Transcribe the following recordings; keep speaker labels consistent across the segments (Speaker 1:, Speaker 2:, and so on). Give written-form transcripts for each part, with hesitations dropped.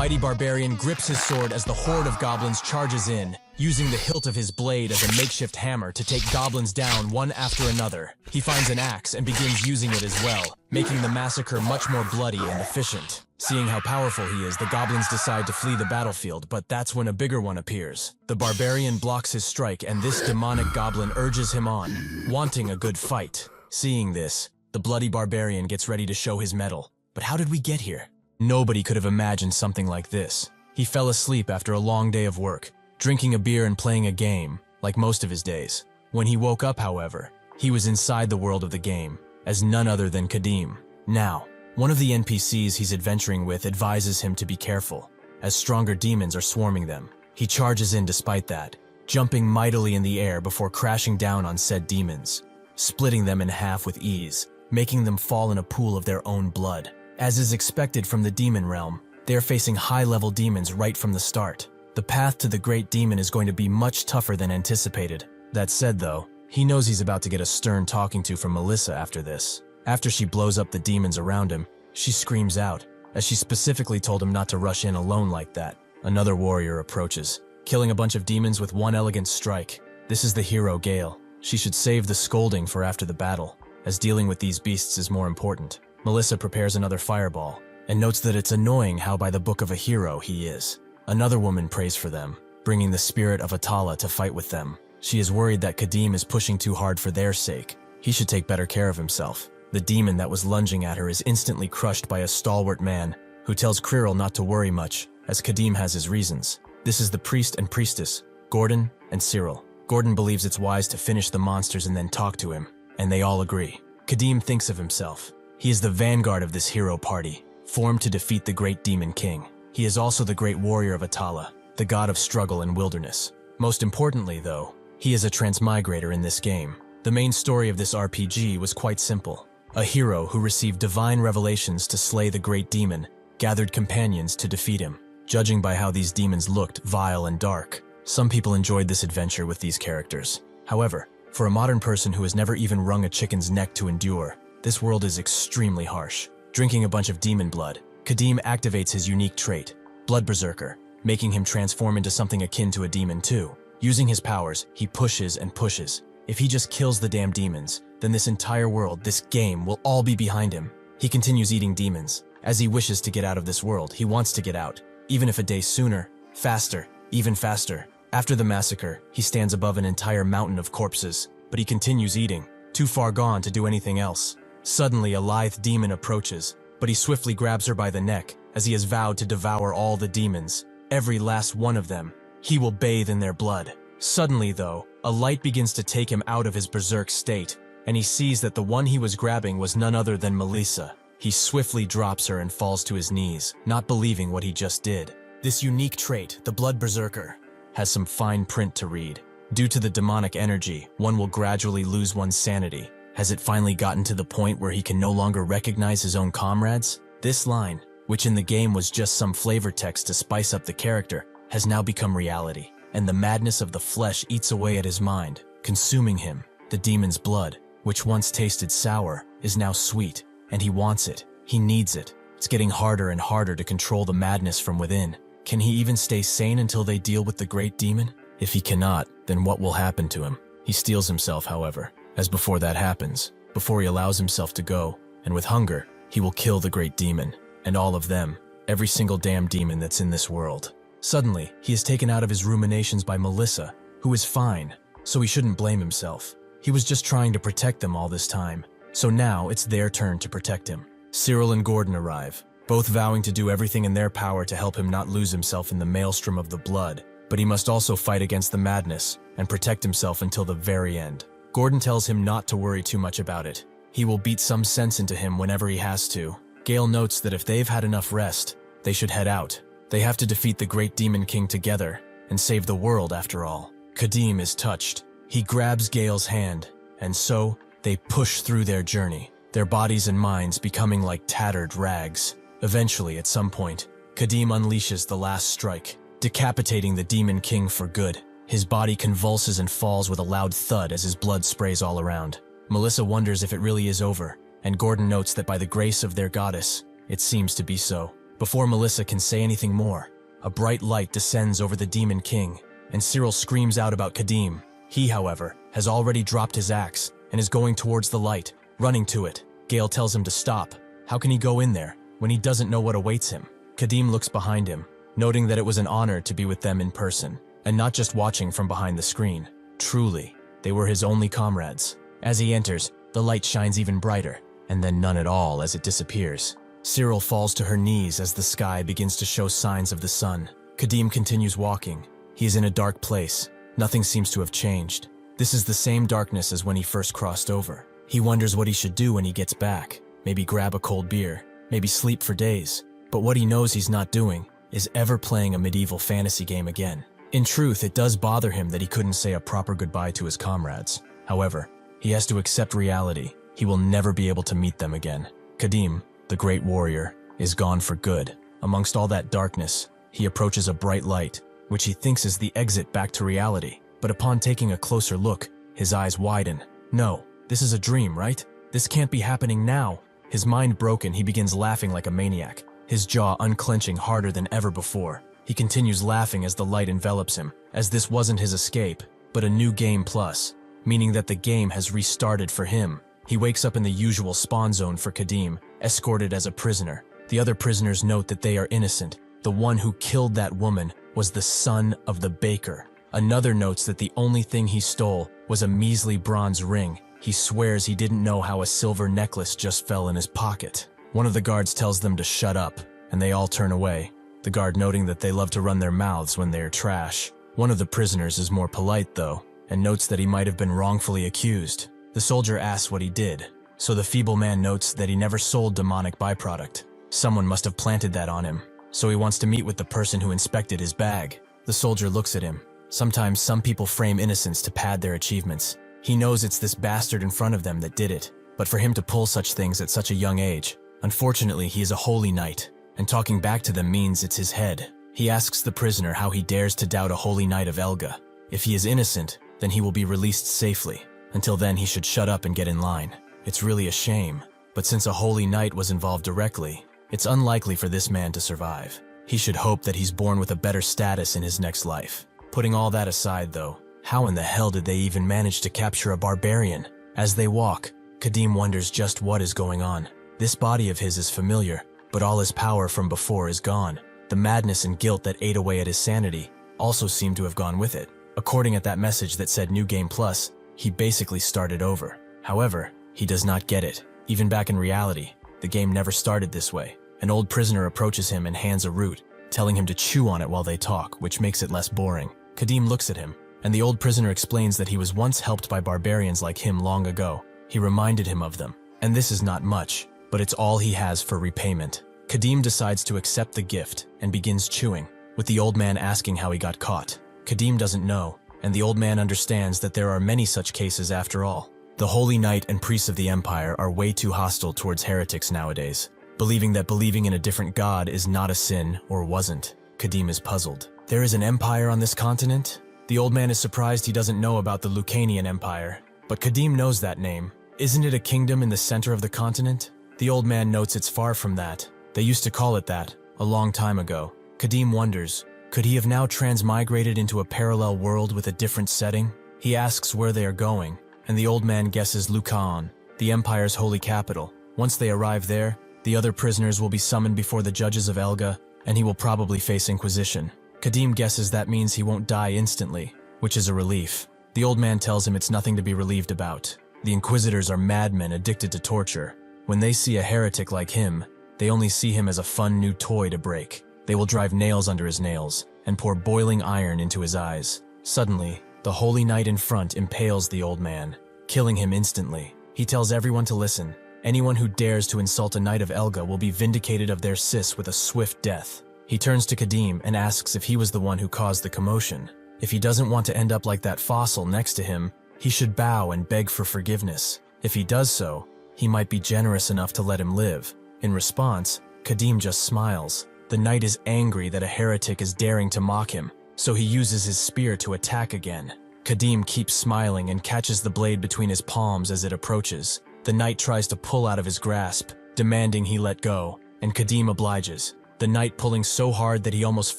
Speaker 1: mighty barbarian grips his sword as the horde of goblins charges in, using the hilt of his blade as a makeshift hammer to take goblins down one after another. He finds an axe and begins using it as well, making the massacre much more bloody and efficient. Seeing how powerful he is, the goblins decide to flee the battlefield, but that's when a bigger one appears. The barbarian blocks his strike, and this demonic goblin urges him on, wanting a good fight. Seeing this, the bloody barbarian gets ready to show his mettle. But how did we get here? Nobody could have imagined something like this. He fell asleep after a long day of work, drinking a beer and playing a game, like most of his days. When he woke up, however, he was inside the world of the game, as none other than Kadim. Now, one of the NPCs he's adventuring with advises him to be careful, as stronger demons are swarming them. He charges in despite that, jumping mightily in the air before crashing down on said demons, splitting them in half with ease, making them fall in a pool of their own blood. As is expected from the demon realm, they are facing high-level demons right from the start. The path to the great demon is going to be much tougher than anticipated. That said though, he knows he's about to get a stern talking to from Melissa after this. After she blows up the demons around him, she screams out, as she specifically told him not to rush in alone like that. Another warrior approaches, killing a bunch of demons with one elegant strike. This is the hero Gale. She should save the scolding for after the battle, as dealing with these beasts is more important. Melissa prepares another fireball, and notes that it's annoying how by the book of a hero he is. Another woman prays for them, bringing the spirit of Atala to fight with them. She is worried that Kadim is pushing too hard for their sake. He should take better care of himself. The demon that was lunging at her is instantly crushed by a stalwart man, who tells Cyril not to worry much, as Kadim has his reasons. This is the priest and priestess, Gordon and Cyril. Gordon believes it's wise to finish the monsters and then talk to him, and they all agree. Kadim thinks of himself. He is the vanguard of this hero party, formed to defeat the great demon king. He is also the great warrior of Atala, the god of struggle and wilderness. Most importantly, though, he is a transmigrator in this game. The main story of this RPG was quite simple. A hero who received divine revelations to slay the great demon gathered companions to defeat him. Judging by how these demons looked vile and dark, some people enjoyed this adventure with these characters. However, for a modern person who has never even wrung a chicken's neck to endure, this world is extremely harsh. Drinking a bunch of demon blood, Kadim activates his unique trait, Blood Berserker, making him transform into something akin to a demon too. Using his powers, he pushes and pushes. If he just kills the damn demons, then this entire world, this game, will all be behind him. He continues eating demons. As he wishes to get out of this world, he wants to get out, even if a day sooner, faster, even faster. After the massacre, he stands above an entire mountain of corpses, but he continues eating, too far gone to do anything else. Suddenly, a lithe demon approaches, but he swiftly grabs her by the neck, as he has vowed to devour all the demons, every last one of them. He will bathe in their blood. Suddenly, though, a light begins to take him out of his berserk state, and he sees that the one he was grabbing was none other than Melissa. He swiftly drops her and falls to his knees, not believing what he just did. This unique trait, the Blood Berserker, has some fine print to read. Due to the demonic energy, one will gradually lose one's sanity. Has it finally gotten to the point where he can no longer recognize his own comrades? This line, which in the game was just some flavor text to spice up the character, has now become reality, and the madness of the flesh eats away at his mind, consuming him. The demon's blood, which once tasted sour, is now sweet, and he wants it. He needs it. It's getting harder and harder to control the madness from within. Can he even stay sane until they deal with the great demon? If he cannot, then what will happen to him? He steels himself, however, as before that happens, before he allows himself to go, and with hunger, he will kill the great demon, and all of them, every single damn demon that's in this world. Suddenly, he is taken out of his ruminations by Melissa, who is fine, so he shouldn't blame himself. He was just trying to protect them all this time, so now it's their turn to protect him. Cyril and Gordon arrive, both vowing to do everything in their power to help him not lose himself in the maelstrom of the blood, but he must also fight against the madness and protect himself until the very end. Gordon tells him not to worry too much about it. He will beat some sense into him whenever he has to. Gale notes that if they've had enough rest, they should head out. They have to defeat the great demon king together and save the world after all. Kadim is touched. He grabs Gale's hand, and so they push through their journey, their bodies and minds becoming like tattered rags. Eventually, at some point, Kadim unleashes the last strike, decapitating the demon king for good. His body convulses and falls with a loud thud as his blood sprays all around. Melissa wonders if it really is over, and Gordon notes that by the grace of their goddess, it seems to be so. Before Melissa can say anything more, a bright light descends over the Demon King, and Cyril screams out about Kadim. He, however, has already dropped his axe and is going towards the light, running to it. Gale tells him to stop. How can he go in there when he doesn't know what awaits him? Kadim looks behind him, noting that it was an honor to be with them in person, and not just watching from behind the screen. Truly, they were his only comrades. As he enters, the light shines even brighter, and then none at all as it disappears. Cyril falls to her knees as the sky begins to show signs of the sun. Kadim continues walking. He is in a dark place. Nothing seems to have changed. This is the same darkness as when he first crossed over. He wonders what he should do when he gets back. Maybe grab a cold beer, maybe sleep for days. But what he knows he's not doing is ever playing a medieval fantasy game again. In truth, it does bother him that he couldn't say a proper goodbye to his comrades. However, he has to accept reality. He will never be able to meet them again. Kadim, the great warrior, is gone for good. Amongst all that darkness, he approaches a bright light, which he thinks is the exit back to reality. But upon taking a closer look, his eyes widen. No, this is a dream, right? This can't be happening now. His mind broken, he begins laughing like a maniac, his jaw unclenching harder than ever before. He continues laughing as the light envelops him, as this wasn't his escape, but a new game plus, meaning that the game has restarted for him. He wakes up in the usual spawn zone for Kadim, escorted as a prisoner. The other prisoners note that they are innocent. The one who killed that woman was the son of the baker. Another notes that the only thing he stole was a measly bronze ring. He swears he didn't know how a silver necklace just fell in his pocket. One of the guards tells them to shut up, and they all turn away, the guard noting that they love to run their mouths when they are trash. One of the prisoners is more polite, though, and notes that he might have been wrongfully accused. The soldier asks what he did, so the feeble man notes that he never sold demonic byproduct. Someone must have planted that on him, so he wants to meet with the person who inspected his bag. The soldier looks at him. Sometimes some people frame innocence to pad their achievements. He knows it's this bastard in front of them that did it, but for him to pull such things at such a young age, unfortunately he is a holy knight, and talking back to them means it's his head. He asks the prisoner how he dares to doubt a holy knight of Elga. If he is innocent, then he will be released safely. Until then, he should shut up and get in line. It's really a shame, but since a holy knight was involved directly, it's unlikely for this man to survive. He should hope that he's born with a better status in his next life. Putting all that aside, though, how in the hell did they even manage to capture a barbarian? As they walk, Kadim wonders just what is going on. This body of his is familiar, but all his power from before is gone. The madness and guilt that ate away at his sanity also seem to have gone with it. According at that message that said New Game Plus, he basically started over. However, he does not get it. Even back in reality, the game never started this way. An old prisoner approaches him and hands a root, telling him to chew on it while they talk, which makes it less boring. Kadim looks at him, and the old prisoner explains that he was once helped by barbarians like him long ago. He reminded him of them, and this is not much, but it's all he has for repayment. Kadim decides to accept the gift and begins chewing, with the old man asking how he got caught. Kadim doesn't know, and the old man understands that there are many such cases after all. The Holy Knight and priests of the Empire are way too hostile towards heretics nowadays, believing that believing in a different god is not a sin or wasn't. Kadim is puzzled. There is an empire on this continent? The old man is surprised he doesn't know about the Lucanian Empire, but Kadim knows that name. Isn't it a kingdom in the center of the continent? The old man notes it's far from that. They used to call it that, a long time ago. Kadim wonders, could he have now transmigrated into a parallel world with a different setting? He asks where they are going, and the old man guesses Lucan, the Empire's holy capital. Once they arrive there, the other prisoners will be summoned before the judges of Elga, and he will probably face Inquisition. Kadim guesses that means he won't die instantly, which is a relief. The old man tells him it's nothing to be relieved about. The Inquisitors are madmen addicted to torture. When they see a heretic like him, they only see him as a fun new toy to break. They will drive nails under his nails and pour boiling iron into his eyes. Suddenly, the Holy Knight in front impales the old man, killing him instantly. He tells everyone to listen. Anyone who dares to insult a knight of Elga will be vindicated of their sis with a swift death. He turns to Kadim and asks if he was the one who caused the commotion. If he doesn't want to end up like that fossil next to him, he should bow and beg for forgiveness. If he does so, he might be generous enough to let him live. In response, Kadim just smiles. The knight is angry that a heretic is daring to mock him, so he uses his spear to attack again. Kadim keeps smiling and catches the blade between his palms as it approaches. The knight tries to pull out of his grasp, demanding he let go, and Kadim obliges. the knight pulling so hard that he almost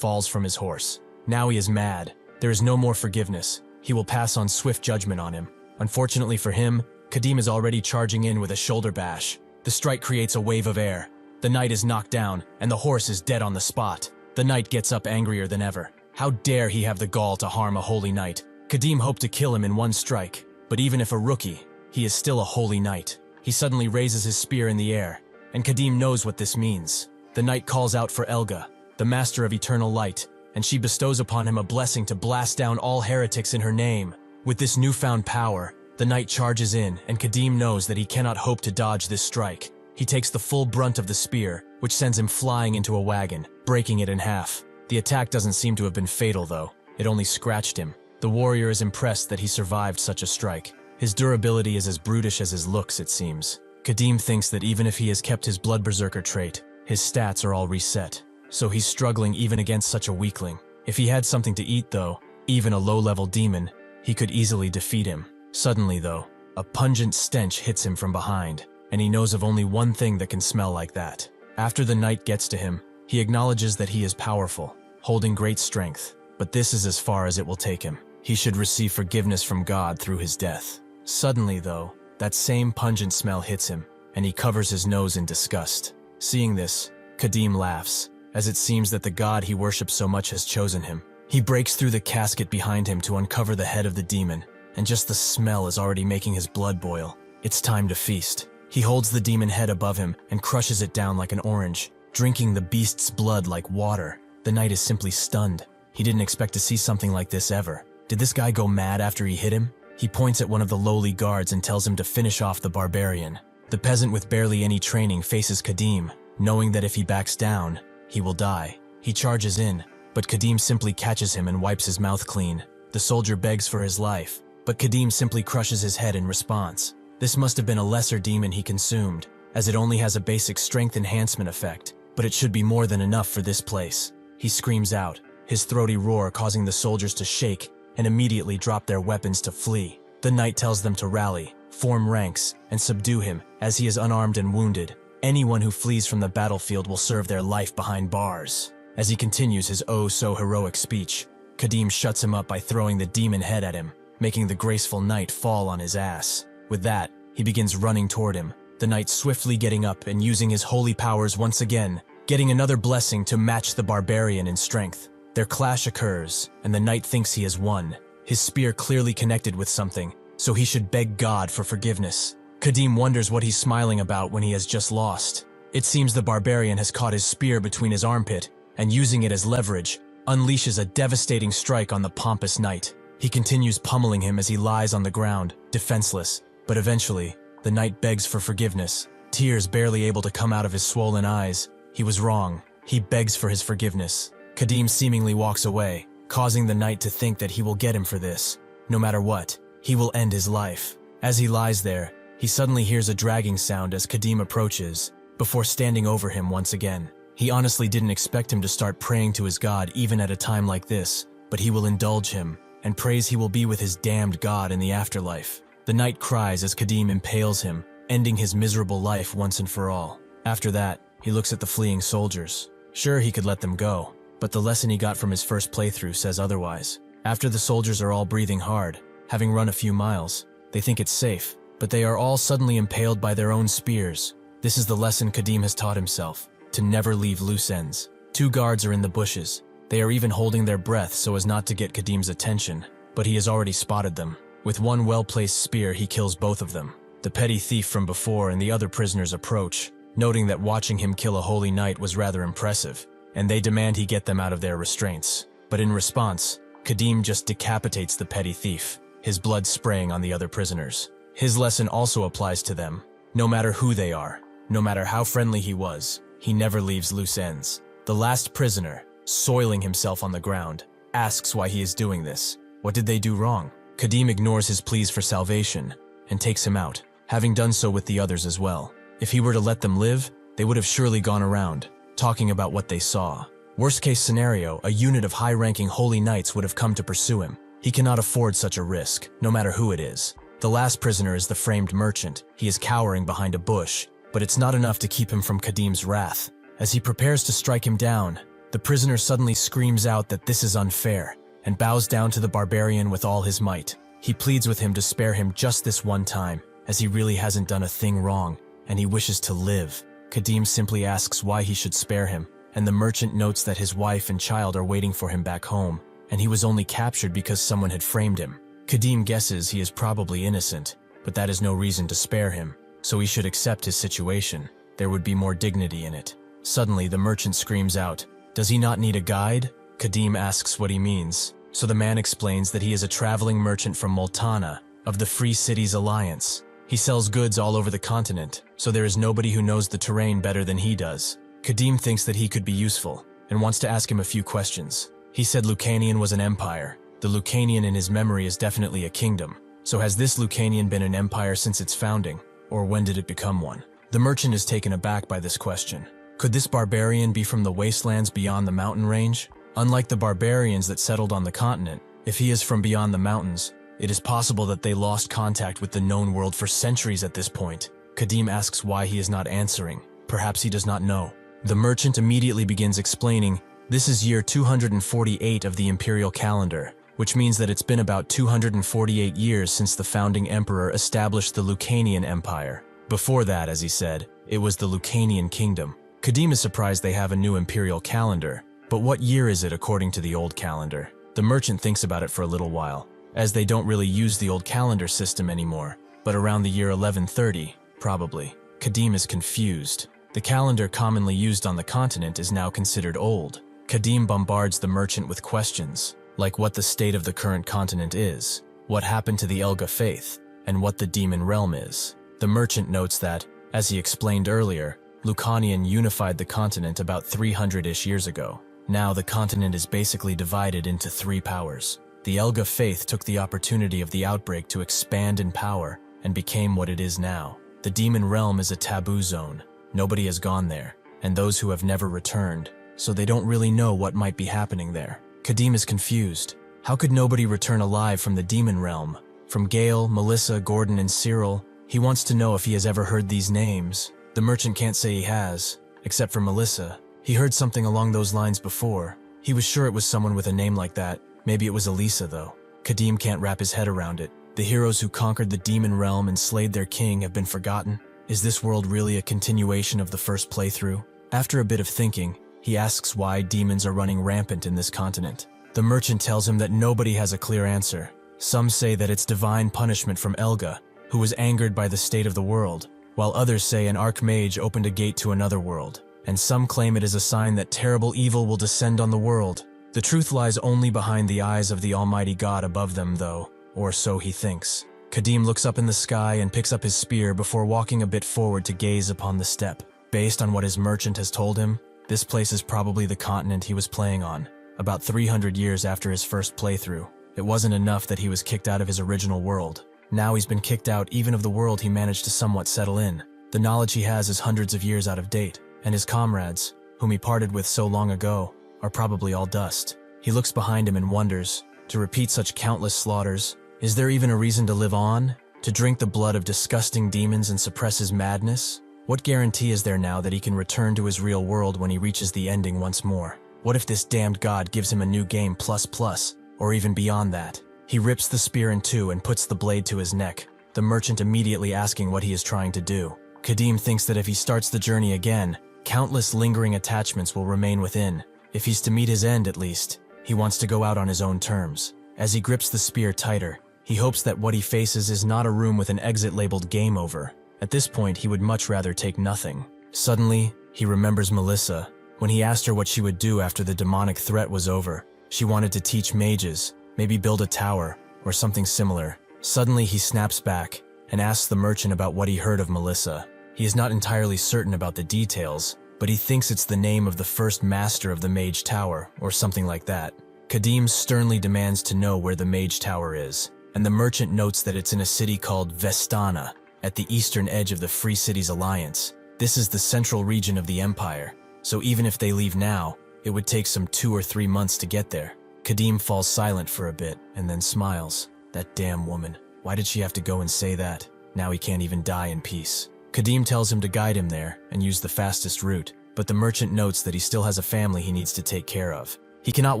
Speaker 1: falls from his horse. Now he is mad. There is no more forgiveness. He will pass on swift judgment on him. Unfortunately for him, Kadim is already charging in with a shoulder bash. The strike creates a wave of air. The knight is knocked down, and the horse is dead on the spot. The knight gets up angrier than ever. How dare he have the gall to harm a holy knight? Kadim hoped to kill him in one strike, but even if a rookie, he is still a holy knight. He suddenly raises his spear in the air, and Kadim knows what this means. The knight calls out for Elga, the master of eternal light, and she bestows upon him a blessing to blast down all heretics in her name. With this newfound power, the knight charges in, and Kadim knows that he cannot hope to dodge this strike. He takes the full brunt of the spear, which sends him flying into a wagon, breaking it in half. The attack doesn't seem to have been fatal, though. It only scratched him. The warrior is impressed that he survived such a strike. His durability is as brutish as his looks, it seems. Kadim thinks that even if he has kept his blood berserker trait, his stats are all reset. So he's struggling even against such a weakling. If he had something to eat, though, even a low-level demon, he could easily defeat him. Suddenly, though, a pungent stench hits him from behind, and he knows of only one thing that can smell like that. After the knight gets to him, he acknowledges that he is powerful, holding great strength, but this is as far as it will take him. He should receive forgiveness from God through his death. Suddenly, though, that same pungent smell hits him, and he covers his nose in disgust. Seeing this, Kadim laughs, as it seems that the god he worships so much has chosen him. He breaks through the casket behind him to uncover the head of the demon, and just the smell is already making his blood boil. It's time to feast. He holds the demon head above him and crushes it down like an orange, drinking the beast's blood like water. The knight is simply stunned. He didn't expect to see something like this ever. Did this guy go mad after he hit him? He points at one of the lowly guards and tells him to finish off the barbarian. The peasant with barely any training faces Kadim, knowing that if he backs down, he will die. He charges in, but Kadim simply catches him and wipes his mouth clean. The soldier begs for his life, but Kadim simply crushes his head in response. This must have been a lesser demon he consumed, as it only has a basic strength enhancement effect, but it should be more than enough for this place. He screams out, his throaty roar causing the soldiers to shake and immediately drop their weapons to flee. The knight tells them to rally, form ranks, and subdue him, as he is unarmed and wounded. Anyone who flees from the battlefield will serve their life behind bars. As he continues his oh-so-heroic speech, Kadim shuts him up by throwing the demon head at him, making the graceful knight fall on his ass. With that, he begins running toward him, the knight swiftly getting up and using his holy powers once again, getting another blessing to match the barbarian in strength. Their clash occurs, and the knight thinks he has won. His spear clearly connected with something, so he should beg God for forgiveness. Kadim wonders what he's smiling about when he has just lost. It seems the barbarian has caught his spear between his armpit, and using it as leverage, unleashes a devastating strike on the pompous knight. He continues pummeling him as he lies on the ground, defenseless, but eventually, the knight begs for forgiveness, tears barely able to come out of his swollen eyes. He was wrong. He begs for his forgiveness. Kadim seemingly walks away, causing the knight to think that he will get him for this. No matter what, he will end his life. As he lies there, he suddenly hears a dragging sound as Kadim approaches, before standing over him once again. He honestly didn't expect him to start praying to his god even at a time like this, but he will indulge him, and prays he will be with his damned god in the afterlife. The knight cries as Kadim impales him, ending his miserable life once and for all. After that, he looks at the fleeing soldiers. Sure, he could let them go, but the lesson he got from his first playthrough says otherwise. After the soldiers are all breathing hard, having run a few miles, they think it's safe, but they are all suddenly impaled by their own spears. This is the lesson Kadim has taught himself, to never leave loose ends. 2 guards are in the bushes. They are even holding their breath so as not to get Kadim's attention, but he has already spotted them. With one well-placed spear, he kills both of them. The petty thief from before and the other prisoners approach, noting that watching him kill a holy knight was rather impressive, and they demand he get them out of their restraints. But in response, Kadim just decapitates the petty thief, his blood spraying on the other prisoners. His lesson also applies to them. No matter who they are, no matter how friendly he was, he never leaves loose ends. The last prisoner, soiling himself on the ground, asks why he is doing this. What did they do wrong? Kadim ignores his pleas for salvation and takes him out, having done so with the others as well. If he were to let them live, they would have surely gone around, talking about what they saw. Worst case scenario, a unit of high-ranking holy knights would have come to pursue him. He cannot afford such a risk, no matter who it is. The last prisoner is the framed merchant. He is cowering behind a bush, but it's not enough to keep him from Kadim's wrath. As he prepares to strike him down, the prisoner suddenly screams out that this is unfair and bows down to the barbarian with all his might. He pleads with him to spare him just this one time, as he really hasn't done a thing wrong, and he wishes to live. Kadim simply asks why he should spare him, and the merchant notes that his wife and child are waiting for him back home, and he was only captured because someone had framed him. Kadim guesses he is probably innocent, but that is no reason to spare him, so he should accept his situation. There would be more dignity in it. Suddenly, the merchant screams out, "Does he not need a guide?" Kadim asks what he means, so the man explains that he is a traveling merchant from Multana, of the Free Cities Alliance. He sells goods all over the continent, so there is nobody who knows the terrain better than he does. Kadim thinks that he could be useful, and wants to ask him a few questions. He said Lucanian was an empire. The Lucanian in his memory is definitely a kingdom. So has this Lucanian been an empire since its founding, or when did it become one? The merchant is taken aback by this question. Could this barbarian be from the wastelands beyond the mountain range? Unlike the barbarians that settled on the continent, if he is from beyond the mountains, it is possible that they lost contact with the known world for centuries at this point. Kadim asks why he is not answering. Perhaps he does not know. The merchant immediately begins explaining, this is year 248 of the imperial calendar, which means that it's been about 248 years since the founding emperor established the Lucanian Empire. Before that, as he said, it was the Lucanian Kingdom. Kadim is surprised they have a new imperial calendar, but what year is it according to the old calendar? The merchant thinks about it for a little while, as they don't really use the old calendar system anymore, but around the year 1130, probably. Kadim is confused. The calendar commonly used on the continent is now considered old. Kadim bombards the merchant with questions, like what the state of the current continent is, what happened to the Elga faith, and what the demon realm is. The merchant notes that, as he explained earlier, Lucanian unified the continent about 300-ish years ago. Now the continent is basically divided into three powers. The Elga faith took the opportunity of the outbreak to expand in power and became what it is now. The demon realm is a taboo zone. Nobody has gone there, and those who have never returned, so they don't really know what might be happening there. Kadim is confused. How could nobody return alive from the demon realm? From Gale, Melissa, Gordon, and Cyril, he wants to know if he has ever heard these names. The merchant can't say he has, except for Melissa. He heard something along those lines before. He was sure it was someone with a name like that. Maybe it was Elisa, though. Kadim can't wrap his head around it. The heroes who conquered the demon realm and slayed their king have been forgotten. Is this world really a continuation of the first playthrough? After a bit of thinking, he asks why demons are running rampant in this continent. The merchant tells him that nobody has a clear answer. Some say that it's divine punishment from Elga, who was angered by the state of the world, while others say an archmage opened a gate to another world, and some claim it is a sign that terrible evil will descend on the world. The truth lies only behind the eyes of the Almighty God above them, though, or so he thinks. Kadim looks up in the sky and picks up his spear before walking a bit forward to gaze upon the steppe. Based on what his merchant has told him, this place is probably the continent he was playing on, about 300 years after his first playthrough. It wasn't enough that he was kicked out of his original world. Now he's been kicked out even of the world he managed to somewhat settle in. The knowledge he has is hundreds of years out of date, and his comrades, whom he parted with so long ago, are probably all dust. He looks behind him and wonders, to repeat such countless slaughters, is there even a reason to live on? To drink the blood of disgusting demons and suppress his madness? What guarantee is there now that he can return to his real world when he reaches the ending once more? What if this damned god gives him a new game plus, or even beyond that? He rips the spear in two and puts the blade to his neck, the merchant immediately asking what he is trying to do. Kadim thinks that if he starts the journey again, countless lingering attachments will remain within. If he's to meet his end, at least, he wants to go out on his own terms. As he grips the spear tighter, he hopes that what he faces is not a room with an exit labeled game over. At this point, he would much rather take nothing. Suddenly, he remembers Melissa. When he asked her what she would do after the demonic threat was over, she wanted to teach mages, maybe build a tower, or something similar. Suddenly, he snaps back and asks the merchant about what he heard of Melissa. He is not entirely certain about the details, but he thinks it's the name of the first master of the Mage Tower, or something like that. Kadim sternly demands to know where the Mage Tower is, and the merchant notes that it's in a city called Vestana, at the eastern edge of the Free Cities Alliance. This is the central region of the Empire, so even if they leave now, it would take some 2 or 3 months to get there. Kadim falls silent for a bit, and then smiles. That damn woman. Why did she have to go and say that? Now he can't even die in peace. Kadim tells him to guide him there, and use the fastest route. but the merchant notes that he still has a family he needs to take care of. He cannot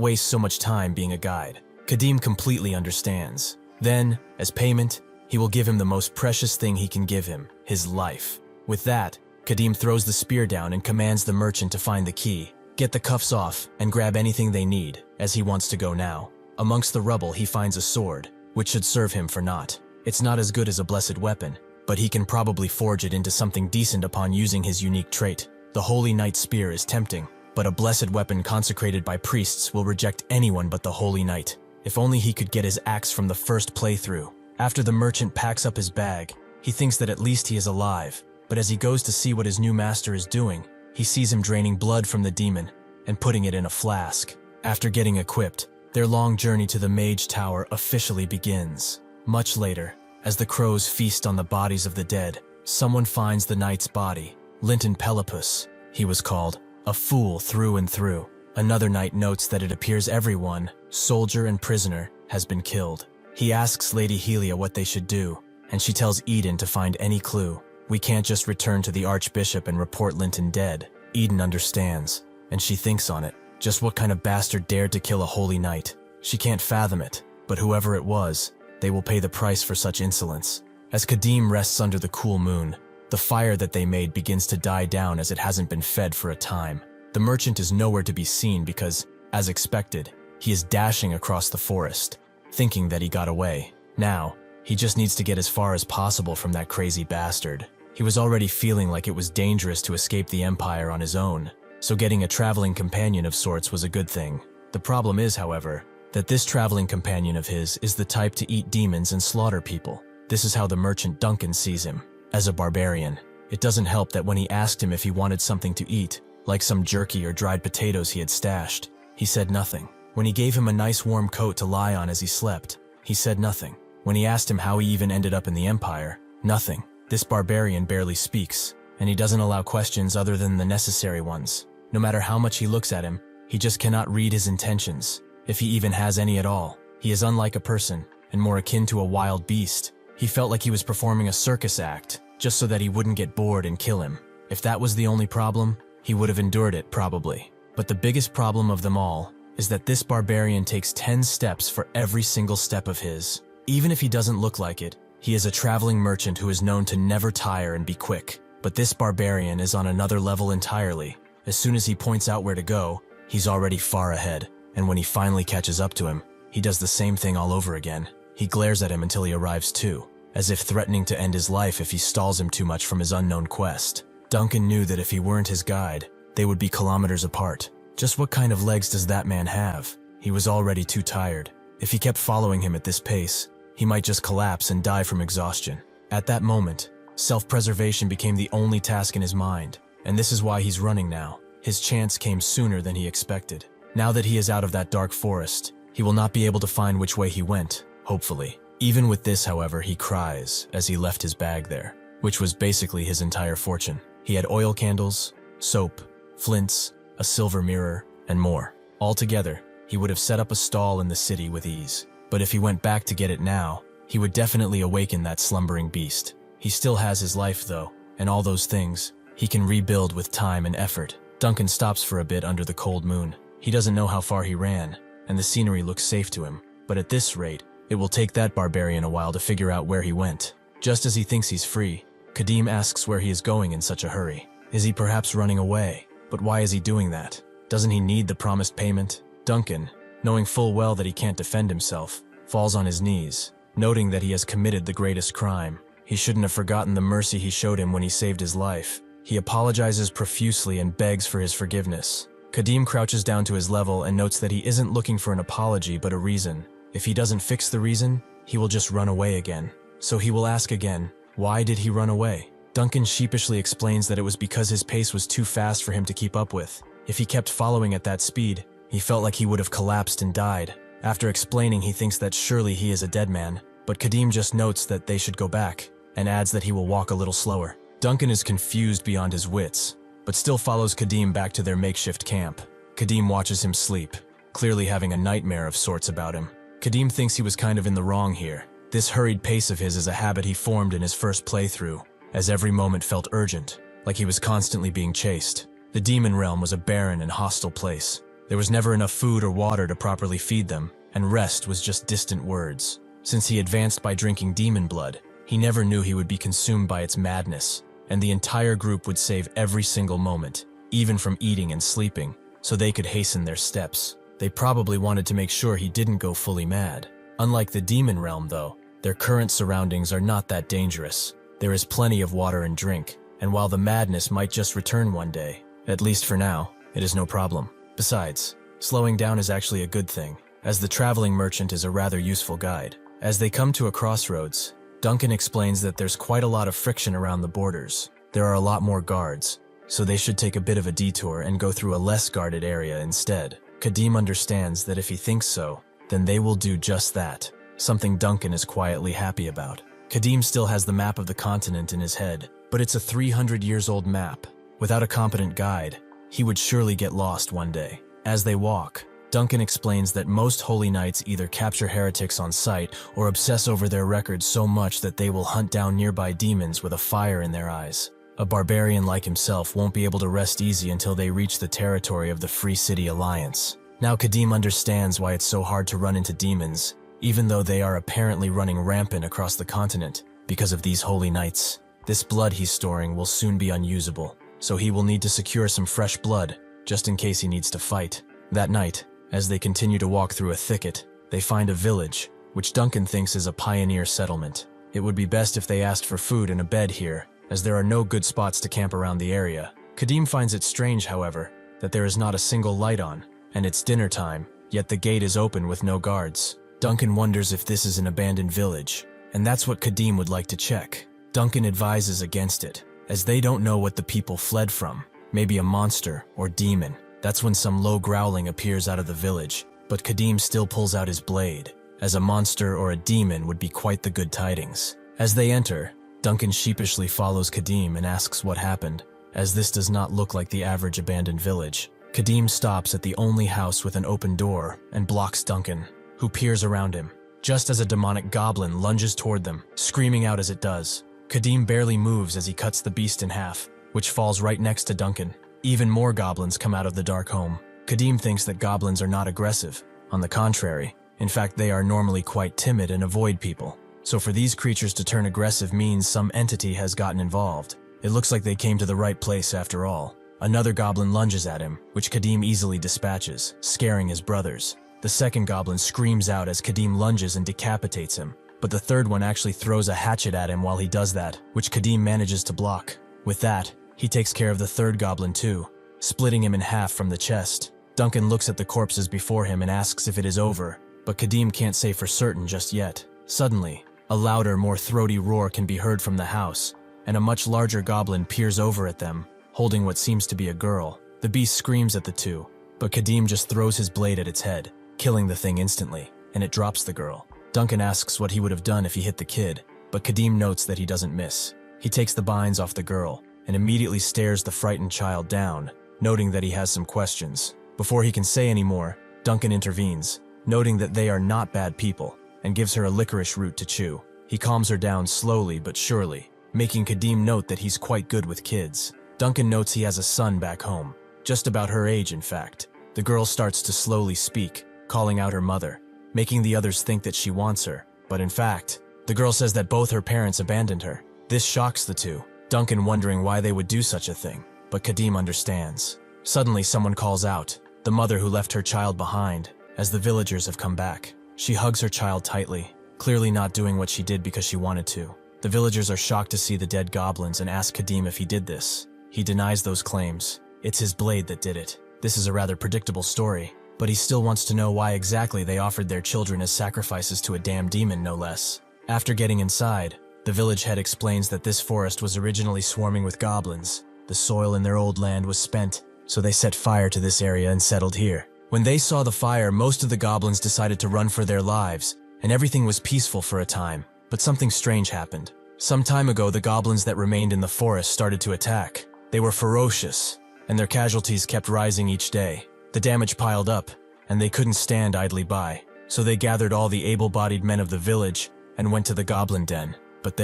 Speaker 1: waste so much time being a guide. Kadim completely understands. Then, as payment, he will give him the most precious thing he can give him, his life. With that, Kadim throws the spear down and commands the merchant to find the key, get the cuffs off, and grab anything they need, as he wants to go now. Amongst the rubble he finds a sword, which should serve him for naught. It's not as good as a blessed weapon, but he can probably forge it into something decent upon using his unique trait. The Holy Knight spear is tempting, but a blessed weapon consecrated by priests will reject anyone but the Holy Knight. If only he could get his axe from the first playthrough. After the merchant packs up his bag, he thinks that at least he is alive, but as he goes to see what his new master is doing, he sees him draining blood from the demon and putting it in a flask. After getting equipped, their long journey to the Mage Tower officially begins. Much later, as the crows feast on the bodies of the dead, someone finds the knight's body. Linton Pelopus, he was called, a fool through and through. Another knight notes that it appears everyone, soldier and prisoner, has been killed. He asks Lady Helia what they should do, and she tells Eden to find any clue. We can't just return to the Archbishop and report Linton dead. Eden understands, and she thinks on it. Just what kind of bastard dared to kill a holy knight? She can't fathom it, but whoever it was, they will pay the price for such insolence. As Kadim rests under the cool moon, the fire that they made begins to die down as it hasn't been fed for a time. The merchant is nowhere to be seen because, as expected, he is dashing across the forest, thinking that he got away. Now, he just needs to get as far as possible from that crazy bastard. He was already feeling like it was dangerous to escape the Empire on his own, so getting a traveling companion of sorts was a good thing. The problem is, however, that this traveling companion of his is the type to eat demons and slaughter people. This is how the merchant Duncan sees him, as a barbarian. It doesn't help that when he asked him if he wanted something to eat, like some jerky or dried potatoes he had stashed, he said nothing. When he gave him a nice warm coat to lie on as he slept, he said nothing. When he asked him how he even ended up in the Empire, nothing. This barbarian barely speaks, and he doesn't allow questions other than the necessary ones. No matter how much he looks at him, he just cannot read his intentions, if he even has any at all. He is unlike a person, and more akin to a wild beast. He felt like he was performing a circus act, just so that he wouldn't get bored and kill him. If that was the only problem, he would have endured it, probably. But the biggest problem of them all is that this barbarian takes 10 steps for every single step of his. Even if he doesn't look like it, he is a traveling merchant who is known to never tire and be quick. But this barbarian is on another level entirely. As soon as he points out where to go, he's already far ahead. And when he finally catches up to him, he does the same thing all over again. He glares at him until he arrives too, as if threatening to end his life if he stalls him too much from his unknown quest. Duncan knew that if he weren't his guide, they would be kilometers apart. Just what kind of legs does that man have? He was already too tired. If he kept following him at this pace, he might just collapse and die from exhaustion. At that moment, self-preservation became the only task in his mind, and this is why he's running now. His chance came sooner than he expected. Now that he is out of that dark forest, he will not be able to find which way he went, hopefully. Even with this, however, he cries as he left his bag there, which was basically his entire fortune. He had oil candles, soap, flints, a silver mirror, and more. Altogether, he would have set up a stall in the city with ease. But if he went back to get it now, he would definitely awaken that slumbering beast. He still has his life, though, and all those things he can rebuild with time and effort. Duncan stops for a bit under the cold moon. He doesn't know how far he ran, and the scenery looks safe to him. But at this rate, it will take that barbarian a while to figure out where he went. Just as he thinks he's free, Kadim asks where he is going in such a hurry. Is he perhaps running away? But why is he doing that? Doesn't he need the promised payment? Duncan, knowing full well that he can't defend himself, falls on his knees, noting that he has committed the greatest crime. He shouldn't have forgotten the mercy he showed him when he saved his life. He apologizes profusely and begs for his forgiveness. Kadim crouches down to his level and notes that he isn't looking for an apology but a reason. If he doesn't fix the reason, he will just run away again. So he will ask again, why did he run away? Duncan sheepishly explains that it was because his pace was too fast for him to keep up with. If he kept following at that speed, he felt like he would have collapsed and died. After explaining, he thinks that surely he is a dead man, but Kadim just notes that they should go back, and adds that he will walk a little slower. Duncan is confused beyond his wits, but still follows Kadim back to their makeshift camp. Kadim watches him sleep, clearly having a nightmare of sorts about him. Kadim thinks he was kind of in the wrong here. This hurried pace of his is a habit he formed in his first playthrough, as every moment felt urgent, like he was constantly being chased. The demon realm was a barren and hostile place. There was never enough food or water to properly feed them, and rest was just distant words. Since he advanced by drinking demon blood, he never knew he would be consumed by its madness, and the entire group would save every single moment, even from eating and sleeping, so they could hasten their steps. They probably wanted to make sure he didn't go fully mad. Unlike the demon realm, though, their current surroundings are not that dangerous. There is plenty of water and drink, and while the madness might just return one day, at least for now, it is no problem. Besides, slowing down is actually a good thing, as the traveling merchant is a rather useful guide. As they come to a crossroads, Duncan explains that there's quite a lot of friction around the borders. There are a lot more guards, so they should take a bit of a detour and go through a less guarded area instead. Kadeem understands that if he thinks so, then they will do just that, something Duncan is quietly happy about. Kadeem still has the map of the continent in his head, but it's a 300 years old map. Without a competent guide, he would surely get lost one day. As they walk, Duncan explains that most holy knights either capture heretics on sight or obsess over their records so much that they will hunt down nearby demons with a fire in their eyes. A barbarian like himself won't be able to rest easy until they reach the territory of the Free City Alliance. Now Kadeem understands why it's so hard to run into demons, even though they are apparently running rampant across the continent because of these holy knights. This blood he's storing will soon be unusable, so he will need to secure some fresh blood, just in case he needs to fight. That night, as they continue to walk through a thicket, they find a village, which Duncan thinks is a pioneer settlement. It would be best if they asked for food and a bed here, as there are no good spots to camp around the area. Kadeem finds it strange, however, that there is not a single light on, and it's dinner time, yet the gate is open with no guards. Duncan wonders if this is an abandoned village, and that's what Kadeem would like to check. Duncan advises against it, as they don't know what the people fled from, maybe a monster or demon. That's when some low growling appears out of the village, but Kadeem still pulls out his blade, as a monster or a demon would be quite the good tidings. As they enter, Duncan sheepishly follows Kadeem and asks what happened, as this does not look like the average abandoned village. Kadeem stops at the only house with an open door and blocks Duncan, who peers around him, just as a demonic goblin lunges toward them, screaming out as it does. Kadeem barely moves as he cuts the beast in half, which falls right next to Duncan. Even more goblins come out of the dark home. Kadeem thinks that goblins are not aggressive. On the contrary, in fact, they are normally quite timid and avoid people. So for these creatures to turn aggressive means some entity has gotten involved. It looks like they came to the right place after all. Another goblin lunges at him, which Kadeem easily dispatches, scaring his brothers. The second goblin screams out as Kadeem lunges and decapitates him, but the third one actually throws a hatchet at him while he does that, which Kadeem manages to block. With that, he takes care of the third goblin too, splitting him in half from the chest. Duncan looks at the corpses before him and asks if it is over, but Kadeem can't say for certain just yet. Suddenly, a louder, more throaty roar can be heard from the house, and a much larger goblin peers over at them, holding what seems to be a girl. The beast screams at the two, but Kadeem just throws his blade at its head, killing the thing instantly, and it drops the girl. Duncan asks what he would have done if he hit the kid, but Kadeem notes that he doesn't miss. He takes the binds off the girl, and immediately stares the frightened child down, noting that he has some questions. Before he can say any more, Duncan intervenes, noting that they are not bad people, and gives her a licorice root to chew. He calms her down slowly but surely, making Kadeem note that he's quite good with kids. Duncan notes he has a son back home, just about her age in fact. The girl starts to slowly speak, calling out her mother, making the others think that she wants her, but in fact, the girl says that both her parents abandoned her. This shocks the two, Duncan wondering why they would do such a thing, but Kadeem understands. Suddenly someone calls out, the mother who left her child behind, as the villagers have come back. She hugs her child tightly, clearly not doing what she did because she wanted to. The villagers are shocked to see the dead goblins and ask Kadeem if he did this. He denies those claims. It's his blade that did it. This is a rather predictable story, but he still wants to know why exactly they offered their children as sacrifices to a damn demon, no less. After getting inside, the village head explains that this forest was originally swarming with goblins. The soil in their old land was spent, so they set fire to this area and settled here. When they saw the fire, most of the goblins decided to run for their lives, and everything was peaceful for a time. But something strange happened. Some time ago, the goblins that remained in the forest started to attack. They were ferocious, and their casualties kept rising each day. The damage piled up, and they couldn't stand idly by. So they gathered all the able-bodied men of the village and went to the goblin den. But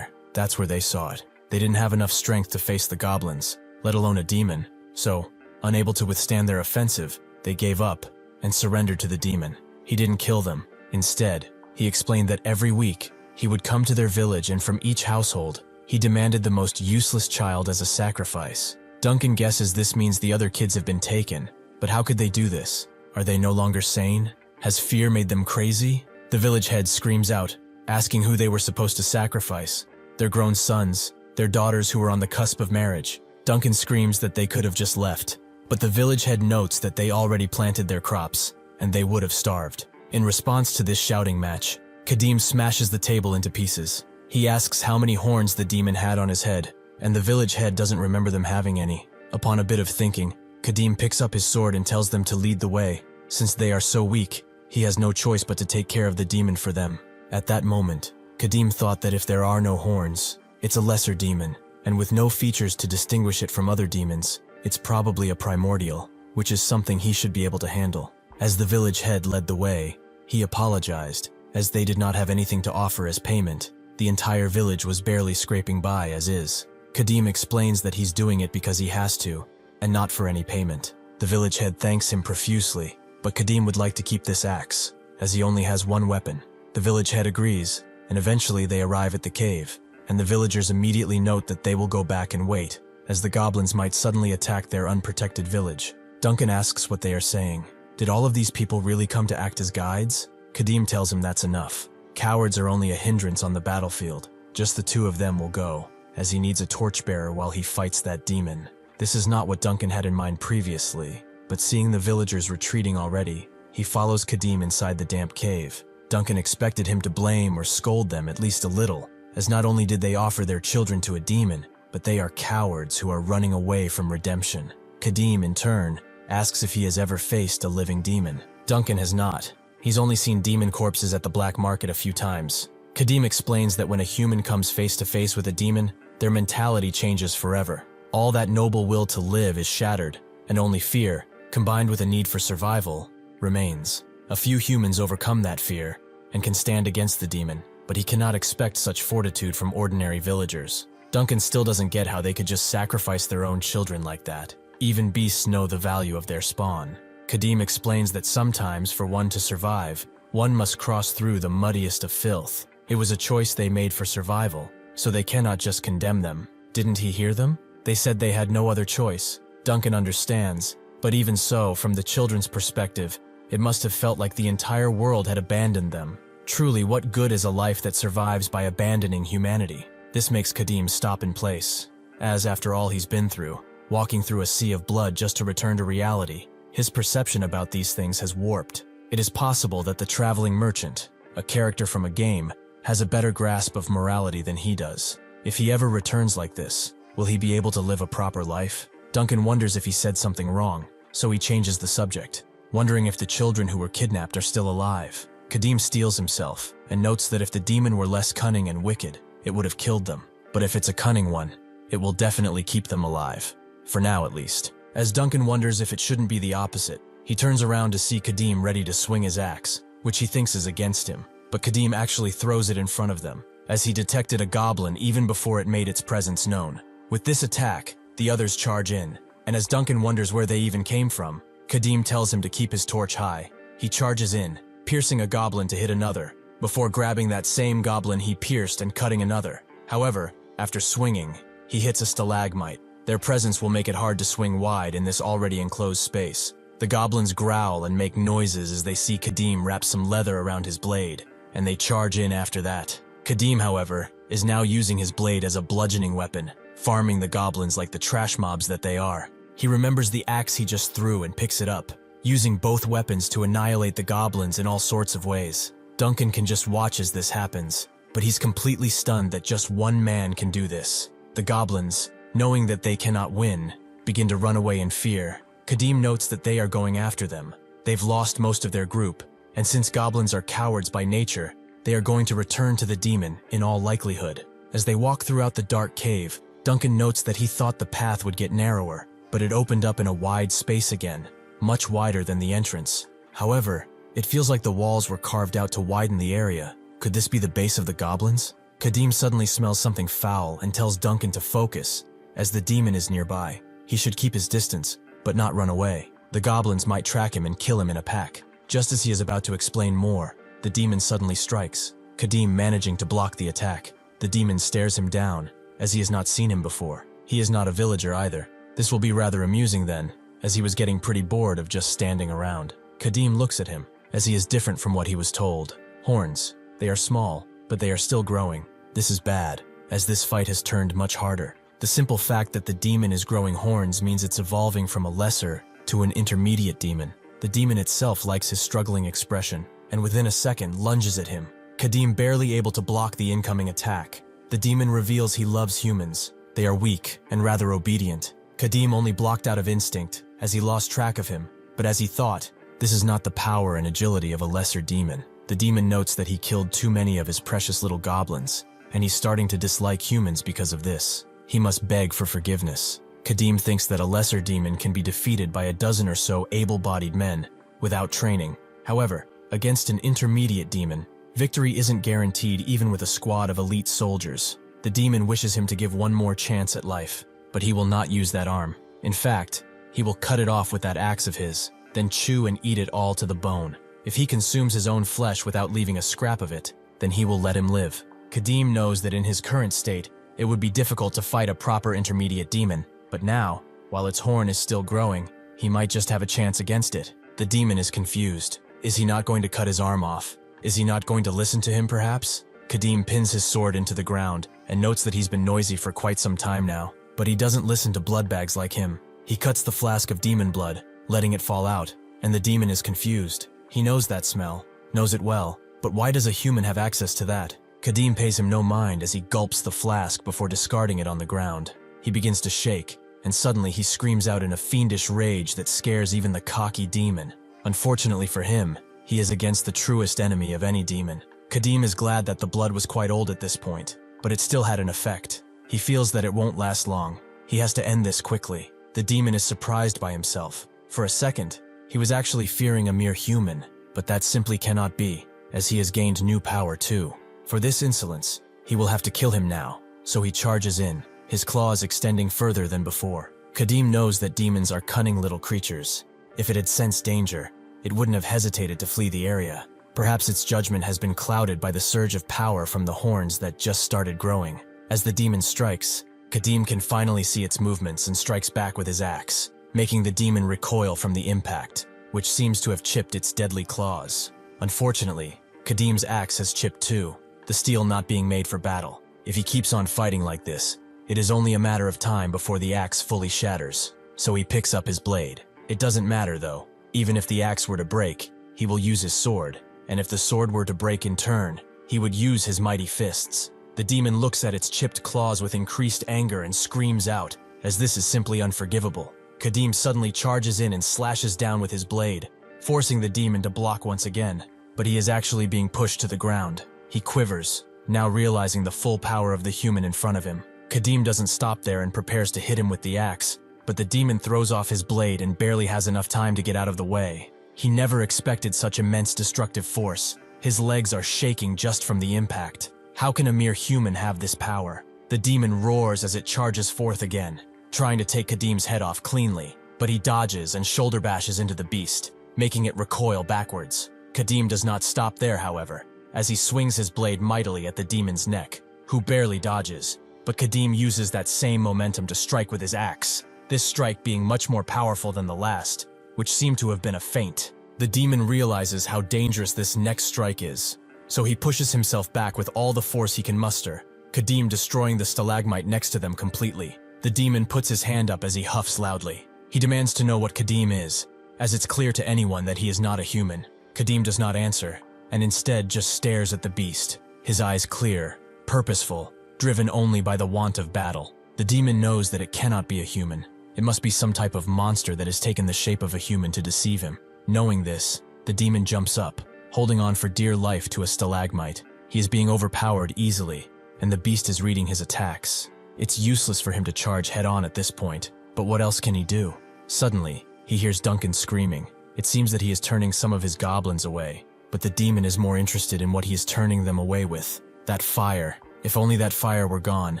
Speaker 1: that's where they saw it. They didn't have enough strength to face the goblins, let alone a demon. So, Unable to withstand their offensive, they gave up and surrendered to the demon. He didn't kill them. Instead, he explained that every week, he would come to their village, and from each household, he demanded the most useless child as a sacrifice. Duncan guesses this means the other kids have been taken, but how could they do this? Are they no longer sane? Has fear made them crazy? The village head screams out, asking who they were supposed to sacrifice. Their grown sons, their daughters who were on the cusp of marriage. Duncan screams that they could have just left, but the village head notes that they already planted their crops, and they would have starved. In response to this shouting match, Kadim smashes the table into pieces. He asks how many horns the demon had on his head, and the village head doesn't remember them having any. Upon a bit of thinking, Kadim picks up his sword and tells them to lead the way. Since they are so weak, he has no choice but to take care of the demon for them. At that moment, Kadim thought that if there are no horns, it's a lesser demon, and with no features to distinguish it from other demons, it's probably a primordial, which is something he should be able to handle. As the village head led the way, he apologized, as they did not have anything to offer as payment. The entire village was barely scraping by as is. Kadim explains that he's doing it because he has to, and not for any payment. The village head thanks him profusely, but Kadim would like to keep this axe, as he only has one weapon. The village head agrees, and eventually they arrive at the cave, and the villagers immediately note that they will go back and wait, as the goblins might suddenly attack their unprotected village. Duncan asks what they are saying. Did all of these people really come to act as guides? Kadim tells him that's enough. Cowards are only a hindrance on the battlefield. Just the two of them will go, as he needs a torchbearer while he fights that demon. This is not what Duncan had in mind previously, but seeing the villagers retreating already, he follows Kadim inside the damp cave. Duncan expected him to blame or scold them at least a little, as not only did they offer their children to a demon, but they are cowards who are running away from redemption. Kadim, in turn, asks if he has ever faced a living demon. Duncan has not. He's only seen demon corpses at the black market a few times. Kadim explains that when a human comes face to face with a demon, their mentality changes forever. All that noble will to live is shattered, and only fear, combined with a need for survival, remains. A few humans overcome that fear and can stand against the demon, but he cannot expect such fortitude from ordinary villagers. Duncan still doesn't get how they could just sacrifice their own children like that. Even beasts know the value of their spawn. Kadim explains that sometimes, for one to survive, one must cross through the muddiest of filth. It was a choice they made for survival, so they cannot just condemn them. Didn't he hear them? They said they had no other choice. Duncan understands, but even so, from the children's perspective, it must have felt like the entire world had abandoned them. Truly, what good is a life that survives by abandoning humanity? This makes Kadim stop in place, as after all he's been through, walking through a sea of blood just to return to reality, his perception about these things has warped. It is possible that the traveling merchant, a character from a game, has a better grasp of morality than he does. If he ever returns like this, will he be able to live a proper life? Duncan wonders if he said something wrong, so he changes the subject, wondering if the children who were kidnapped are still alive. Kadim steels himself, and notes that if the demon were less cunning and wicked, it would have killed them. But if it's a cunning one, it will definitely keep them alive. For now, at least. As Duncan wonders if it shouldn't be the opposite, he turns around to see Kadim ready to swing his axe, which he thinks is against him. But Kadim actually throws it in front of them, as he detected a goblin even before it made its presence known. With this attack, the others charge in, and as Duncan wonders where they even came from, Kadim tells him to keep his torch high. He charges in, piercing a goblin to hit another. Before grabbing that same goblin he pierced and cutting another. However, after swinging, he hits a stalagmite. Their presence will make it hard to swing wide in this already enclosed space. The goblins growl and make noises as they see Kadim wrap some leather around his blade, and they charge in after that. Kadim, however, is now using his blade as a bludgeoning weapon, farming the goblins like the trash mobs that they are. He remembers the axe he just threw and picks it up, using both weapons to annihilate the goblins in all sorts of ways. Duncan can just watch as this happens, but he's completely stunned that just one man can do this. The goblins, knowing that they cannot win, begin to run away in fear. Kadim notes that they are going after them. They've lost most of their group, and since goblins are cowards by nature, they are going to return to the demon in all likelihood. As they walk throughout the dark cave, Duncan notes that he thought the path would get narrower, but it opened up in a wide space again, much wider than the entrance. However, it feels like the walls were carved out to widen the area. Could this be the base of the goblins? Kadim suddenly smells something foul and tells Duncan to focus, as the demon is nearby. He should keep his distance, but not run away. The goblins might track him and kill him in a pack. Just as he is about to explain more, the demon suddenly strikes, Kadim managing to block the attack. The demon stares him down, as he has not seen him before. He is not a villager either. This will be rather amusing then, as he was getting pretty bored of just standing around. Kadim looks at him, as he is different from what he was told. Horns. They are small, but they are still growing. This is bad, as this fight has turned much harder. The simple fact that the demon is growing horns means it's evolving from a lesser to an intermediate demon. The demon itself likes his struggling expression, and within a second lunges at him. Kadim barely able to block the incoming attack. The demon reveals he loves humans. They are weak and rather obedient. Kadim only blocked out of instinct, as he lost track of him. But as he thought, this is not the power and agility of a lesser demon. The demon notes that he killed too many of his precious little goblins, and he's starting to dislike humans because of this. He must beg for forgiveness. Kadim thinks that a lesser demon can be defeated by a dozen or so able-bodied men without training. However, against an intermediate demon, victory isn't guaranteed even with a squad of elite soldiers. The demon wishes him to give one more chance at life, but he will not use that arm. In fact, he will cut it off with that axe of his, then chew and eat it all to the bone. If he consumes his own flesh without leaving a scrap of it, then he will let him live. Kadim knows that in his current state, it would be difficult to fight a proper intermediate demon, but now, while its horn is still growing, he might just have a chance against it. The demon is confused. Is he not going to cut his arm off? Is he not going to listen to him, perhaps? Kadim pins his sword into the ground and notes that he's been noisy for quite some time now, but he doesn't listen to bloodbags like him. He cuts the flask of demon blood, letting it fall out, and the demon is confused. He knows that smell, knows it well, but why does a human have access to that? Kadim pays him no mind as he gulps the flask before discarding it on the ground. He begins to shake, and suddenly he screams out in a fiendish rage that scares even the cocky demon. Unfortunately for him, he is against the truest enemy of any demon. Kadim is glad that the blood was quite old at this point, but it still had an effect. He feels that it won't last long. He has to end this quickly. The demon is surprised by himself. For a second, he was actually fearing a mere human, but that simply cannot be, as he has gained new power too. For this insolence, he will have to kill him now, so he charges in, his claws extending further than before. Kadim knows that demons are cunning little creatures. If it had sensed danger, it wouldn't have hesitated to flee the area. Perhaps its judgment has been clouded by the surge of power from the horns that just started growing. As the demon strikes, Kadim can finally see its movements and strikes back with his axe, making the demon recoil from the impact, which seems to have chipped its deadly claws. Unfortunately, Kadim's axe has chipped too, the steel not being made for battle. If he keeps on fighting like this, it is only a matter of time before the axe fully shatters, so he picks up his blade. It doesn't matter though. Even if the axe were to break, he will use his sword, and if the sword were to break in turn, he would use his mighty fists. The demon looks at its chipped claws with increased anger and screams out, as this is simply unforgivable. Kadim suddenly charges in and slashes down with his blade, forcing the demon to block once again, but he is actually being pushed to the ground. He quivers, now realizing the full power of the human in front of him. Kadim doesn't stop there and prepares to hit him with the axe, but the demon throws off his blade and barely has enough time to get out of the way. He never expected such immense destructive force. His legs are shaking just from the impact. How can a mere human have this power? The demon roars as it charges forth again, trying to take Kadim's head off cleanly, but he dodges and shoulder bashes into the beast, making it recoil backwards. Kadim does not stop there, however, as he swings his blade mightily at the demon's neck, who barely dodges, but Kadim uses that same momentum to strike with his axe, this strike being much more powerful than the last, which seemed to have been a feint. The demon realizes how dangerous this next strike is, so he pushes himself back with all the force he can muster, Kadim destroying the stalagmite next to them completely. The demon puts his hand up as he huffs loudly. He demands to know what Kadim is, as it's clear to anyone that he is not a human. Kadim does not answer, and instead just stares at the beast, his eyes clear, purposeful, driven only by the want of battle. The demon knows that it cannot be a human. It must be some type of monster that has taken the shape of a human to deceive him. Knowing this, the demon jumps up, holding on for dear life to a stalagmite. He is being overpowered easily, and the beast is reading his attacks. It's useless for him to charge head-on at this point, but what else can he do? Suddenly, he hears Duncan screaming. It seems that he is turning some of his goblins away, but the demon is more interested in what he is turning them away with. That fire. If only that fire were gone,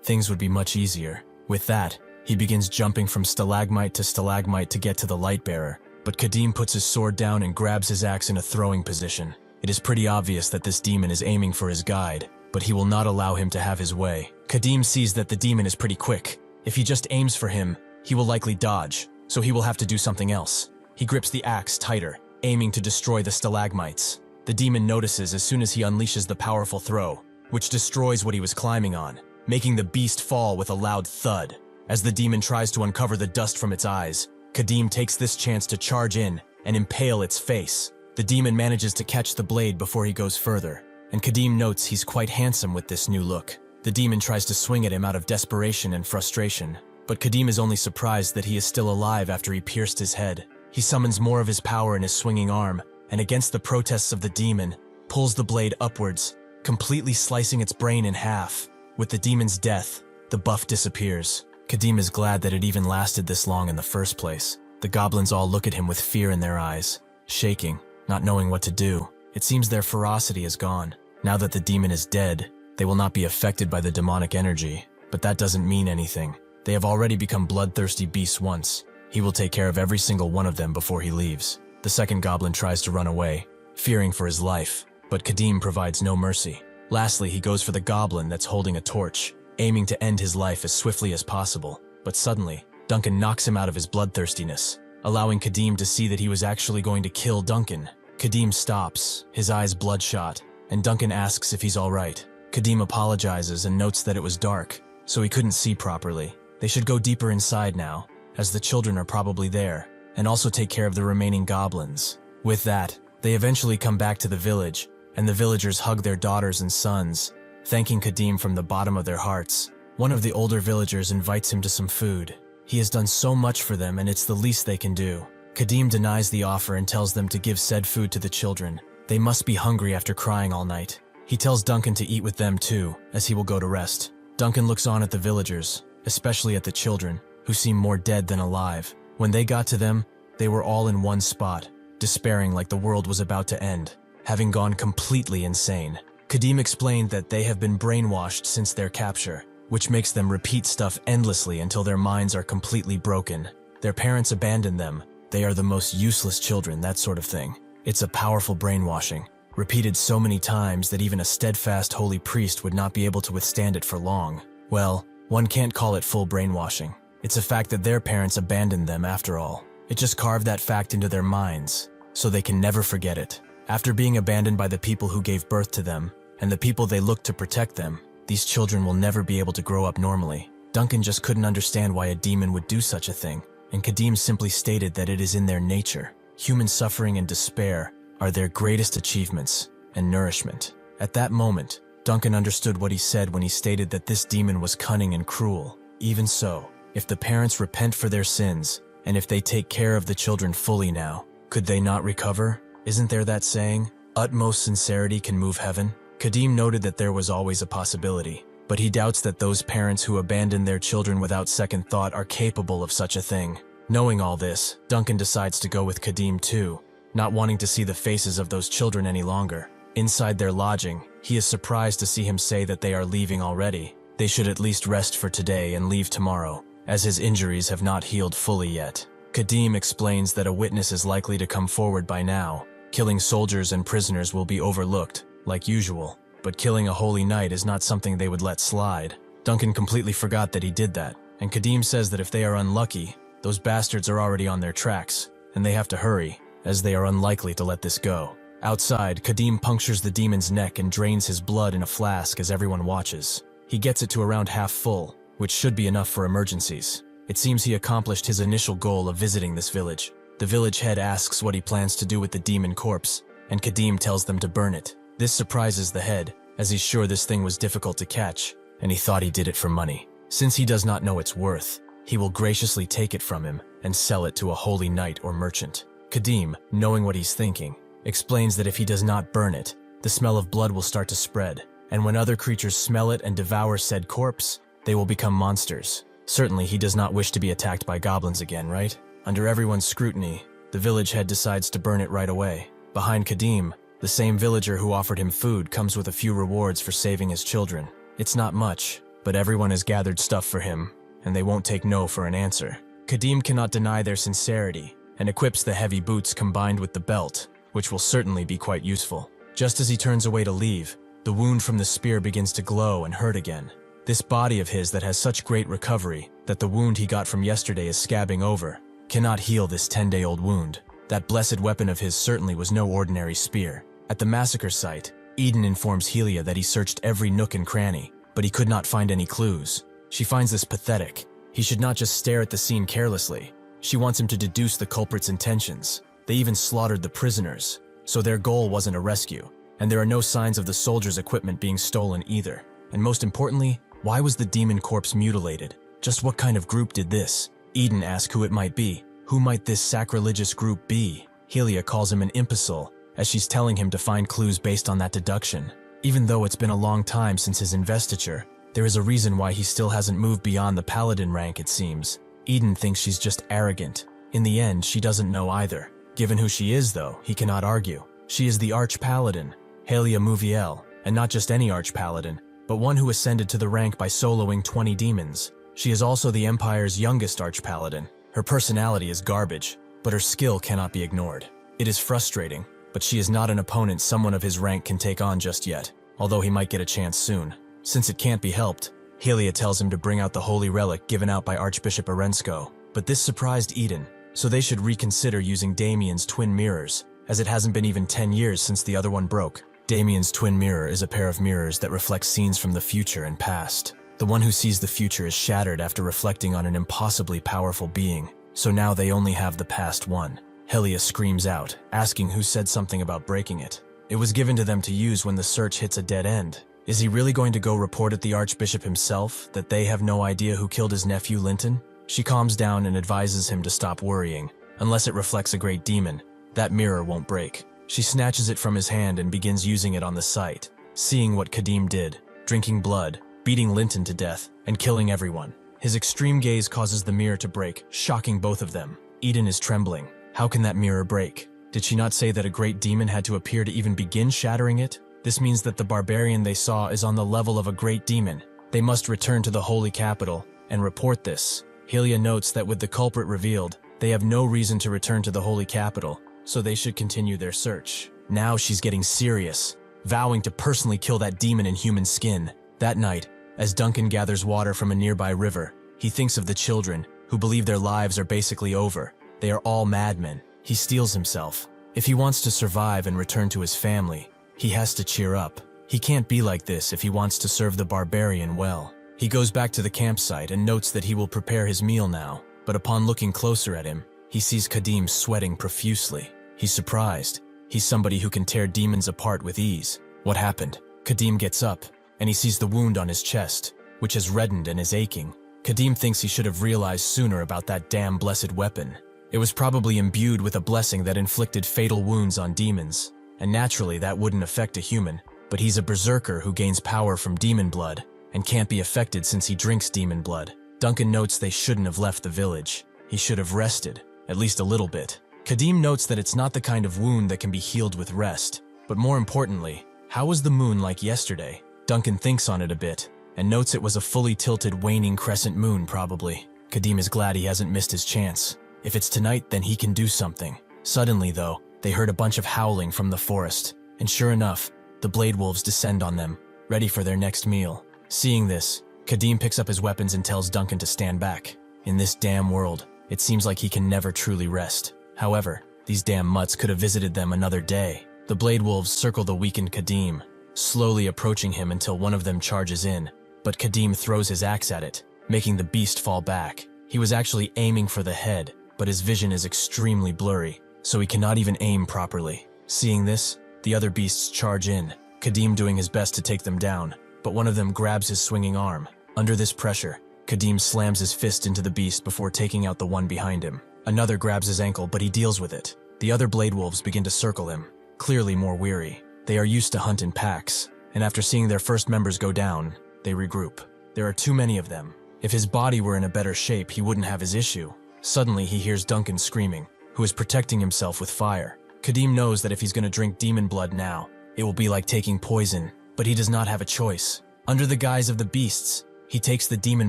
Speaker 1: things would be much easier. With that, He begins jumping from stalagmite to get to the light bearer, but Kadim puts his sword down and grabs his axe in a throwing position. It is pretty obvious that this demon is aiming for his guide, but he will not allow him to have his way. Kadim sees that the demon is pretty quick. If he just aims for him, he will likely dodge, so he will have to do something else. He grips the axe tighter, aiming to destroy the stalagmites. The demon notices as soon as he unleashes the powerful throw, which destroys what he was climbing on, making the beast fall with a loud thud. As the demon tries to uncover the dust from its eyes, Kadim takes this chance to charge in and impale its face. The demon manages to catch the blade before he goes further, and Kadim notes he's quite handsome with this new look. The demon tries to swing at him out of desperation and frustration, but Kadim is only surprised that he is still alive after he pierced his head. He summons more of his power in his swinging arm, and against the protests of the demon, pulls the blade upwards, completely slicing its brain in half. With the demon's death, the buff disappears. Kadim is glad that it even lasted this long in the first place. The goblins all look at him with fear in their eyes, shaking, not knowing what to do. It seems their ferocity is gone. Now that the demon is dead, they will not be affected by the demonic energy, but that doesn't mean anything. They have already become bloodthirsty beasts once. He will take care of every single one of them before he leaves. The second goblin tries to run away, fearing for his life, but Kadim provides no mercy. Lastly, he goes for the goblin that's holding a torch, aiming to end his life as swiftly as possible. But suddenly, Duncan knocks him out of his bloodthirstiness, allowing Kadim to see that he was actually going to kill Duncan. Kadim stops, his eyes bloodshot, and Duncan asks if he's alright. Kadim apologizes and notes that it was dark, so he couldn't see properly. They should go deeper inside now, as the children are probably there, and also take care of the remaining goblins. With that, they eventually come back to the village, and the villagers hug their daughters and sons, thanking Kadim from the bottom of their hearts. One of the older villagers invites him to some food. He has done so much for them, and it's the least they can do. Kadim denies the offer and tells them to give said food to the children. They must be hungry after crying all night. He tells Duncan to eat with them too, as he will go to rest. Duncan looks on at the villagers, especially at the children, who seem more dead than alive. When they got to them, they were all in one spot, despairing like the world was about to end, having gone completely insane. Kadim explained that they have been brainwashed since their capture, which makes them repeat stuff endlessly until their minds are completely broken. Their parents abandoned them. They are the most useless children, that sort of thing. It's a powerful brainwashing, repeated so many times that even a steadfast holy priest would not be able to withstand it for long. Well, one can't call it full brainwashing. It's a fact that their parents abandoned them after all. It just carved that fact into their minds, so they can never forget it. After being abandoned by the people who gave birth to them, and the people they looked to protect them, these children will never be able to grow up normally. Duncan just couldn't understand why a demon would do such a thing, and Kadim simply stated that it is in their nature. Human suffering and despair are their greatest achievements and nourishment. At that moment, Duncan understood what he said when he stated that this demon was cunning and cruel. Even so, if the parents repent for their sins, and if they take care of the children fully now, could they not recover? Isn't there that saying, utmost sincerity can move heaven? Kadim noted that there was always a possibility, but he doubts that those parents who abandon their children without second thought are capable of such a thing. Knowing all this, Duncan decides to go with Kadim too, not wanting to see the faces of those children any longer. Inside their lodging, he is surprised to see him say that they are leaving already. They should at least rest for today and leave tomorrow, as his injuries have not healed fully yet. Kadim explains that a witness is likely to come forward by now. Killing soldiers and prisoners will be overlooked, like usual, but killing a holy knight is not something they would let slide. Duncan completely forgot that he did that, and Kadim says that if they are unlucky, those bastards are already on their tracks, and they have to hurry, as they are unlikely to let this go. Outside, Kadim punctures the demon's neck and drains his blood in a flask as everyone watches. He gets it to around half full, which should be enough for emergencies. It seems he accomplished his initial goal of visiting this village. The village head asks what he plans to do with the demon corpse, and Kadim tells them to burn it. This surprises the head, as he's sure this thing was difficult to catch, and he thought he did it for money. Since he does not know its worth, he will graciously take it from him and sell it to a holy knight or merchant. Kadim, knowing what he's thinking, explains that if he does not burn it, the smell of blood will start to spread, and when other creatures smell it and devour said corpse, they will become monsters. Certainly he does not wish to be attacked by goblins again, right? Under everyone's scrutiny, the village head decides to burn it right away. Behind Kadim, the same villager who offered him food comes with a few rewards for saving his children. It's not much, but everyone has gathered stuff for him. and they won't take no for an answer. Kadim cannot deny their sincerity, and equips the heavy boots combined with the belt, which will certainly be quite useful. Just as he turns away to leave, the wound from the spear begins to glow and hurt again. This body of his that has such great recovery that the wound he got from yesterday is scabbing over, cannot heal this 10-day-old wound. That blessed weapon of his certainly was no ordinary spear. At the massacre site, Eden informs Helia that he searched every nook and cranny, but he could not find any clues. She finds this pathetic. He should not just stare at the scene carelessly. She wants him to deduce the culprit's intentions. They even slaughtered the prisoners, so their goal wasn't a rescue, and there are no signs of the soldiers' equipment being stolen either. And most importantly, why was the demon corpse mutilated? Just what kind of group did this? Eden asks who it might be. Who might this sacrilegious group be? Helia calls him an imbecile, as she's telling him to find clues based on that deduction. Even though it's been a long time since his investiture, there is a reason why he still hasn't moved beyond the paladin rank, it seems. Eden thinks she's just arrogant. In the end, she doesn't know either. Given who she is, though, he cannot argue. She is the Arch-Paladin, Helia Muviel, and not just any Arch-Paladin, but one who ascended to the rank by soloing 20 demons. She is also the Empire's youngest Arch-Paladin. Her personality is garbage, but her skill cannot be ignored. It is frustrating, but she is not an opponent someone of his rank can take on just yet, although he might get a chance soon. Since it can't be helped, Helia tells him to bring out the holy relic given out by Archbishop Arensko, but this surprised Eden, so they should reconsider using Damien's twin mirrors, as it hasn't been even 10 years since the other one broke. Damien's twin mirror is a pair of mirrors that reflect scenes from the future and past. The one who sees the future is shattered after reflecting on an impossibly powerful being, so now they only have the past one. Helia screams out, asking who said something about breaking it. It was given to them to use when the search hits a dead end. Is he really going to go report at the Archbishop himself that they have no idea who killed his nephew Linton? She calms down and advises him to stop worrying. Unless it reflects a great demon, that mirror won't break. She snatches it from his hand and begins using it on the site, seeing what Kadim did, drinking blood, beating Linton to death, and killing everyone. His extreme gaze causes the mirror to break, shocking both of them. Eden is trembling. How can that mirror break? Did she not say that a great demon had to appear to even begin shattering it? This means that the barbarian they saw is on the level of a great demon. They must return to the holy capital and report this. Helia notes that with the culprit revealed, they have no reason to return to the holy capital, so they should continue their search. Now she's getting serious, vowing to personally kill that demon in human skin. That night, as Duncan gathers water from a nearby river, he thinks of the children, who believe their lives are basically over. They are all madmen. He steels himself. If he wants to survive and return to his family, he has to cheer up. He can't be like this if he wants to serve the barbarian well. He goes back to the campsite and notes that he will prepare his meal now, but upon looking closer at him, he sees Kadim sweating profusely. He's surprised. He's somebody who can tear demons apart with ease. What happened? Kadim gets up, and he sees the wound on his chest, which has reddened and is aching. Kadim thinks he should have realized sooner about that damn blessed weapon. It was probably imbued with a blessing that inflicted fatal wounds on demons, and naturally that wouldn't affect a human, but he's a berserker who gains power from demon blood, and can't be affected since he drinks demon blood. Duncan notes they shouldn't have left the village. He should have rested, at least a little bit. Kadim notes that it's not the kind of wound that can be healed with rest, but more importantly, how was the moon like yesterday? Duncan thinks on it a bit, and notes it was a fully tilted waning crescent moon probably. Kadim is glad he hasn't missed his chance. If it's tonight, then he can do something. Suddenly, though, they heard a bunch of howling from the forest, and sure enough, the blade wolves descend on them, ready for their next meal. Seeing this, Kadim picks up his weapons and tells Duncan to stand back. In this damn world, it seems like he can never truly rest. However, these damn mutts could have visited them another day. The blade wolves circle the weakened Kadim, slowly approaching him until one of them charges in, but Kadim throws his axe at it, making the beast fall back. He was actually aiming for the head, but his vision is extremely blurry, so he cannot even aim properly. Seeing this, the other beasts charge in, Kadim doing his best to take them down, but one of them grabs his swinging arm. Under this pressure, Kadim slams his fist into the beast before taking out the one behind him. Another grabs his ankle, but he deals with it. The other blade wolves begin to circle him, clearly more weary. They are used to hunt in packs, and after seeing their first members go down, they regroup. There are too many of them. If his body were in a better shape, he wouldn't have his issue. Suddenly, he hears Duncan screaming, who is protecting himself with fire. Kadim knows that if he's going to drink demon blood now, it will be like taking poison, but he does not have a choice. Under the guise of the beasts, he takes the demon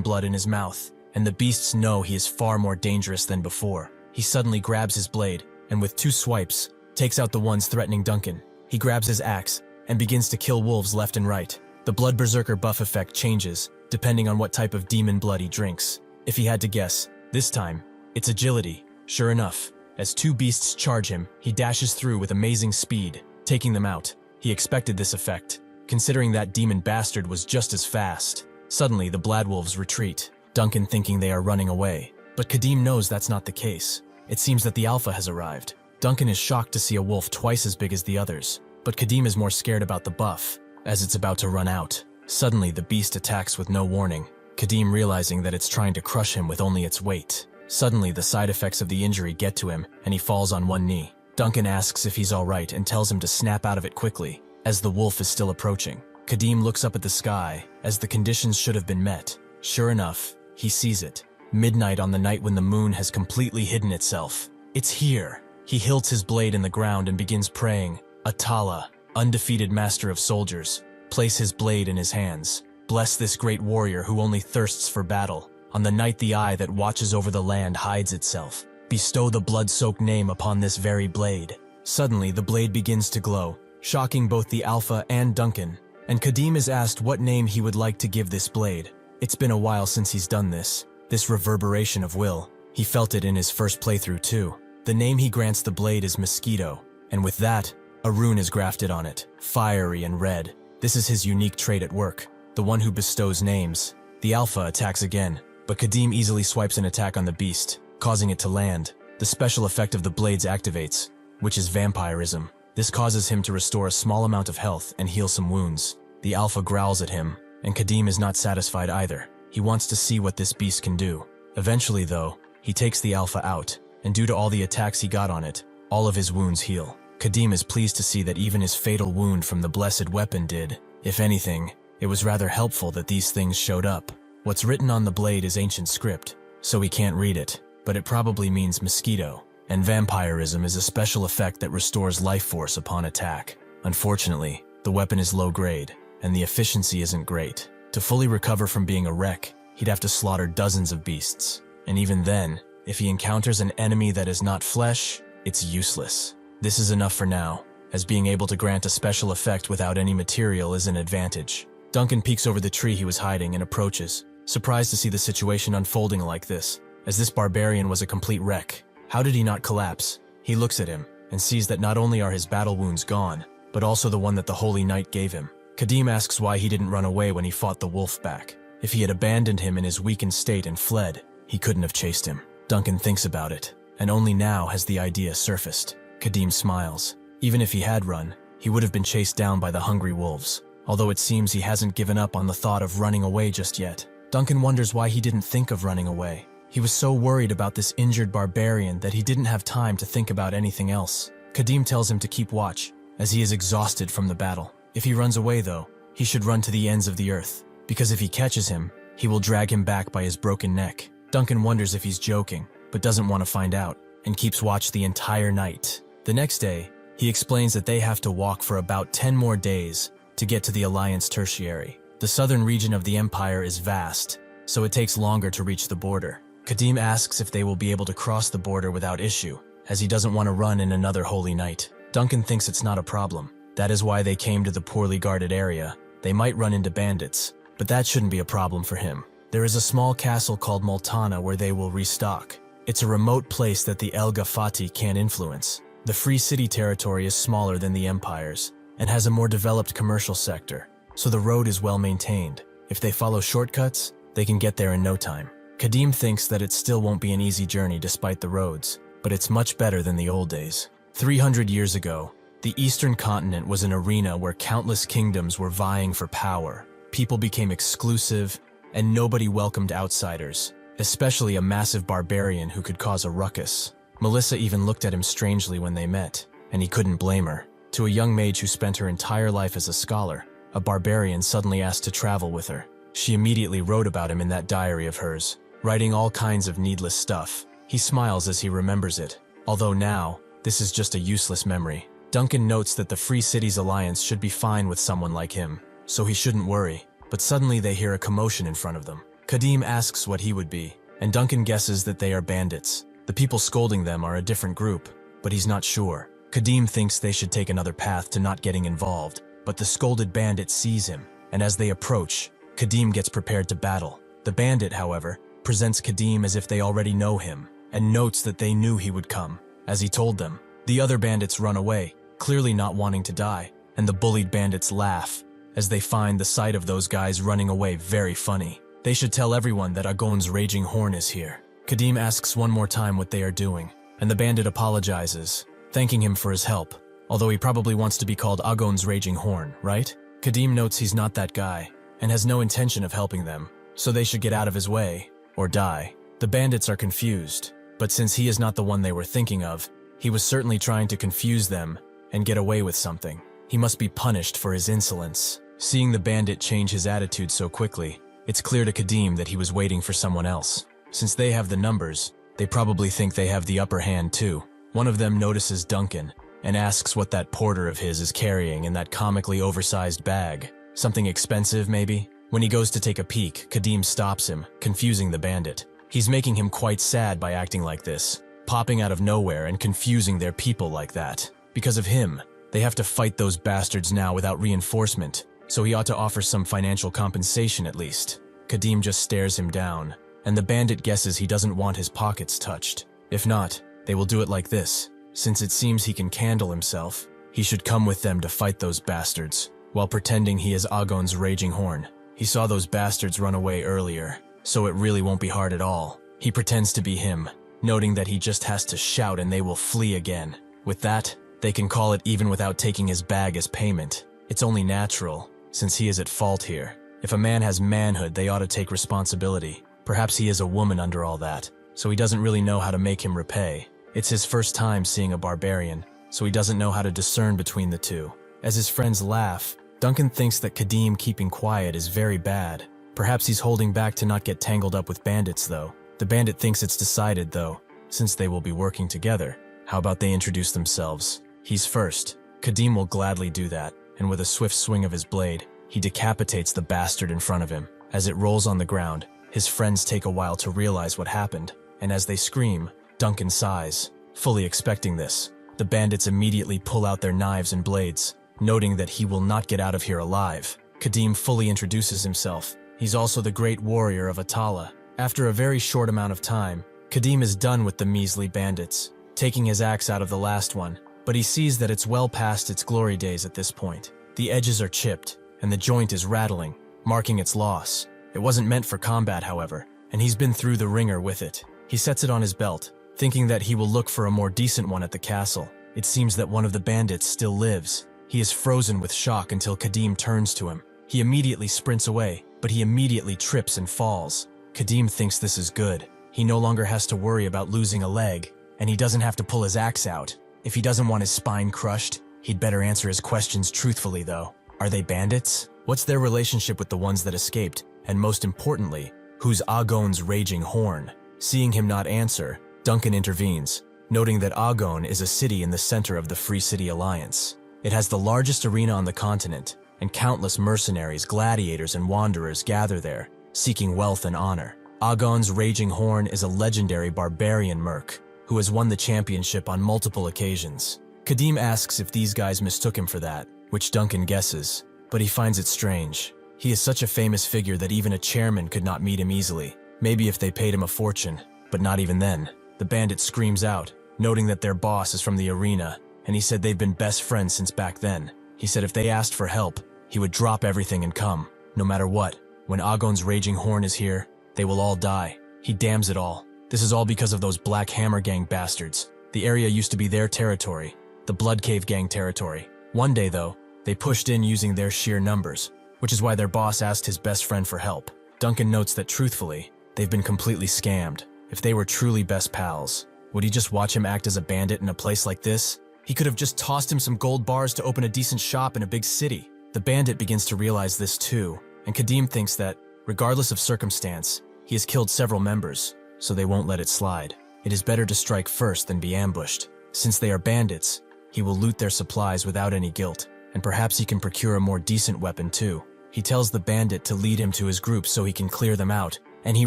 Speaker 1: blood in his mouth, and the beasts know he is far more dangerous than before. He suddenly grabs his blade, and with 2 swipes, takes out the ones threatening Duncan. He grabs his axe, and begins to kill wolves left and right. The Blood Berserker buff effect changes, depending on what type of demon blood he drinks. If he had to guess, this time, it's agility. Sure enough, as 2 beasts charge him, he dashes through with amazing speed, taking them out. He expected this effect, considering that demon bastard was just as fast. Suddenly, the Bladwolves retreat, Duncan thinking they are running away. But Kadim knows that's not the case. It seems that the Alpha has arrived. Duncan is shocked to see a wolf twice as big as the others, but Kadim is more scared about the buff, as it's about to run out. Suddenly, the beast attacks with no warning, Kadim realizing that it's trying to crush him with only its weight. Suddenly, the side effects of the injury get to him, and he falls on one knee. Duncan asks if he's alright and tells him to snap out of it quickly, as the wolf is still approaching. Kadim looks up at the sky, as the conditions should have been met. Sure enough, he sees it. Midnight on the night when the moon has completely hidden itself. It's here. He hilts his blade in the ground and begins praying. Atala, undefeated master of soldiers, place his blade in his hands. Bless this great warrior who only thirsts for battle. On the night the eye that watches over the land hides itself, bestow the blood-soaked name upon this very blade. Suddenly, the blade begins to glow, shocking both the Alpha and Duncan, and Kadim is asked what name he would like to give this blade. It's been a while since he's done this reverberation of will. He felt it in his first playthrough too. The name he grants the blade is Mosquito, and with that, a rune is grafted on it, fiery and red. This is his unique trait at work, the one who bestows names. The Alpha attacks again, but Kadim easily swipes an attack on the beast, causing it to land. The special effect of the blades activates, which is vampirism. This causes him to restore a small amount of health and heal some wounds. The Alpha growls at him, and Kadim is not satisfied either. He wants to see what this beast can do. Eventually, though, he takes the Alpha out, and due to all the attacks he got on it, all of his wounds heal. Kadim is pleased to see that even his fatal wound from the blessed weapon did. If anything, it was rather helpful that these things showed up. What's written on the blade is ancient script, so he can't read it, but it probably means mosquito, and vampirism is a special effect that restores life force upon attack. Unfortunately, the weapon is low grade, and the efficiency isn't great. To fully recover from being a wreck, he'd have to slaughter dozens of beasts, and even then, if he encounters an enemy that is not flesh, it's useless. This is enough for now, as being able to grant a special effect without any material is an advantage. Duncan peeks over the tree he was hiding and approaches, surprised to see the situation unfolding like this, as this barbarian was a complete wreck. How did he not collapse? He looks at him, and sees that not only are his battle wounds gone, but also the one that the Holy Knight gave him. Kadim asks why he didn't run away when he fought the wolf back. If he had abandoned him in his weakened state and fled, he couldn't have chased him. Duncan thinks about it, and only now has the idea surfaced. Kadim smiles. Even if he had run, he would have been chased down by the hungry wolves, although it seems he hasn't given up on the thought of running away just yet. Duncan wonders why he didn't think of running away. He was so worried about this injured barbarian that he didn't have time to think about anything else. Kadim tells him to keep watch, as he is exhausted from the battle. If he runs away though, he should run to the ends of the earth, because if he catches him, he will drag him back by his broken neck. Duncan wonders if he's joking, but doesn't want to find out, and keeps watch the entire night. The next day, he explains that they have to walk for about 10 more days to get to the Alliance Tertiary. The southern region of the Empire is vast, so it takes longer to reach the border. Kadim asks if they will be able to cross the border without issue, as he doesn't want to run in another Holy Night. Duncan thinks it's not a problem. That is why they came to the poorly guarded area. They might run into bandits, but that shouldn't be a problem for him. There is a small castle called Multana where they will restock. It's a remote place that the El Gafati can't influence. The Free City territory is smaller than the Empire's, and has a more developed commercial sector, so the road is well maintained. If they follow shortcuts, they can get there in no time. Kadim thinks that it still won't be an easy journey despite the roads, but it's much better than the old days. 300 years ago, the Eastern continent was an arena where countless kingdoms were vying for power. People became exclusive, and nobody welcomed outsiders, especially a massive barbarian who could cause a ruckus. Melissa even looked at him strangely when they met, and he couldn't blame her. To a young mage who spent her entire life as a scholar, a barbarian suddenly asked to travel with her. She immediately wrote about him in that diary of hers, writing all kinds of needless stuff. He smiles as he remembers it, although now, this is just a useless memory. Duncan notes that the Free Cities Alliance should be fine with someone like him, so he shouldn't worry. But suddenly they hear a commotion in front of them. Kadim asks what he would be, and Duncan guesses that they are bandits. The people scolding them are a different group, but he's not sure. Kadim thinks they should take another path to not getting involved, but the scolded bandit sees him, and as they approach, Kadim gets prepared to battle. The bandit, however, presents Kadim as if they already know him, and notes that they knew he would come. As he told them, the other bandits run away, clearly not wanting to die, and the bullied bandits laugh, as they find the sight of those guys running away very funny. They should tell everyone that Agon's raging horn is here. Kadim asks one more time what they are doing, and the bandit apologizes, thanking him for his help, although he probably wants to be called Agon's raging horn, right? Kadim notes he's not that guy, and has no intention of helping them, so they should get out of his way, or die. The bandits are confused, but since he is not the one they were thinking of, he was certainly trying to confuse them and get away with something. He must be punished for his insolence. Seeing the bandit change his attitude so quickly, it's clear to Kadim that he was waiting for someone else. Since they have the numbers, they probably think they have the upper hand too. One of them notices Duncan and asks what that porter of his is carrying in that comically oversized bag. Something expensive, maybe? When he goes to take a peek, Kadim stops him, confusing the bandit. He's making him quite sad by acting like this, popping out of nowhere and confusing their people like that. Because of him, they have to fight those bastards now without reinforcement, so he ought to offer some financial compensation at least. Kadim just stares him down, and the bandit guesses he doesn't want his pockets touched. If not, they will do it like this. Since it seems he can handle himself, he should come with them to fight those bastards, while pretending he is Agon's raging horn. He saw those bastards run away earlier, so it really won't be hard at all. He pretends to be him, noting that he just has to shout and they will flee again. With that, they can call it even without taking his bag as payment. It's only natural, since he is at fault here. If a man has manhood, they ought to take responsibility. Perhaps he is a woman under all that, so he doesn't really know how to make him repay. It's his first time seeing a barbarian, so he doesn't know how to discern between the two. As his friends laugh, Duncan thinks that Kadim keeping quiet is very bad. Perhaps he's holding back to not get tangled up with bandits though. The bandit thinks it's decided though, since they will be working together. How about they introduce themselves? He's first. Kadim will gladly do that, and with a swift swing of his blade, he decapitates the bastard in front of him. As it rolls on the ground, his friends take a while to realize what happened, and as they scream, Duncan sighs, fully expecting this. The bandits immediately pull out their knives and blades, noting that he will not get out of here alive. Kadim fully introduces himself. He's also the great warrior of Atala. After a very short amount of time, Kadim is done with the measly bandits, taking his axe out of the last one, but he sees that it's well past its glory days at this point. The edges are chipped, and the joint is rattling, marking its loss. It wasn't meant for combat, however, and he's been through the ringer with it. He sets it on his belt, thinking that he will look for a more decent one at the castle. It seems that one of the bandits still lives. He is frozen with shock until Kadim turns to him. He immediately sprints away, but he immediately trips and falls. Kadim thinks this is good. He no longer has to worry about losing a leg, and he doesn't have to pull his axe out. If he doesn't want his spine crushed, he'd better answer his questions truthfully though. Are they bandits? What's their relationship with the ones that escaped? And most importantly, who's Agon's raging horn? Seeing him not answer, Duncan intervenes, noting that Agon is a city in the center of the Free City Alliance. It has the largest arena on the continent, and countless mercenaries, gladiators, and wanderers gather there, seeking wealth and honor. Agon's raging horn is a legendary barbarian merc, who has won the championship on multiple occasions. Kadim asks if these guys mistook him for that, which Duncan guesses, but he finds it strange. He is such a famous figure that even a chairman could not meet him easily. Maybe if they paid him a fortune, but not even then. The bandit screams out, noting that their boss is from the arena, and he said they've been best friends since back then. He said if they asked for help, he would drop everything and come, no matter what. When Agon's raging horn is here, they will all die. He damns it all. This is all because of those Black Hammer Gang bastards. The area used to be their territory, the Blood Cave Gang territory. One day though, they pushed in using their sheer numbers, which is why their boss asked his best friend for help. Duncan notes that truthfully, they've been completely scammed. If they were truly best pals, would he just watch him act as a bandit in a place like this? He could have just tossed him some gold bars to open a decent shop in a big city. The bandit begins to realize this too, and Kadim thinks that, regardless of circumstance, he has killed several members, so they won't let it slide. It is better to strike first than be ambushed. Since they are bandits, he will loot their supplies without any guilt, and perhaps he can procure a more decent weapon too. He tells the bandit to lead him to his group so he can clear them out, and he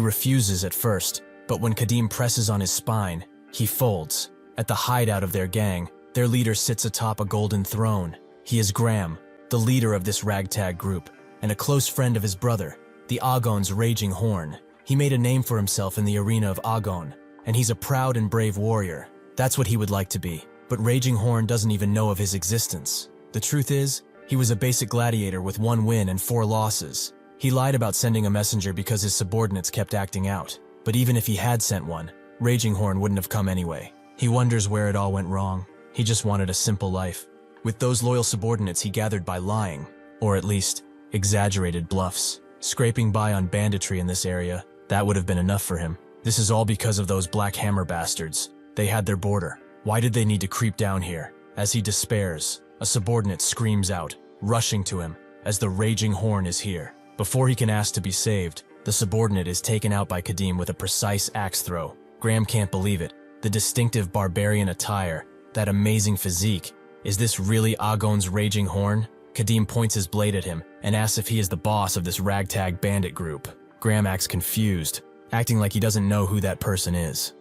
Speaker 1: refuses at first, But when Kadim presses on his spine, he folds. At the hideout of their gang, their leader sits atop a golden throne. He is Graham, the leader of this ragtag group, and a close friend of his brother, the Agon's Raging Horn. He made a name for himself in the arena of Agon, and he's a proud and brave warrior. That's what he would like to be. But Raging Horn doesn't even know of his existence. The truth is, he was a basic gladiator with 1 win and 4 losses. He lied about sending a messenger because his subordinates kept acting out. But even if he had sent one, Raging Horn wouldn't have come anyway. He wonders where it all went wrong. He just wanted a simple life. With those loyal subordinates he gathered by lying, or at least, exaggerated bluffs. Scraping by on banditry in this area, that would have been enough for him. This is all because of those Black Hammer bastards. They had their border. Why did they need to creep down here? As he despairs, a subordinate screams out, rushing to him, as the Raging Horn is here. Before he can ask to be saved, the subordinate is taken out by Kadim with a precise axe throw. Graham can't believe it. The distinctive barbarian attire, that amazing physique. Is this really Agon's Raging Horn? Kadim points his blade at him and asks if he is the boss of this ragtag bandit group. Graham acts confused, acting like he doesn't know who that person is.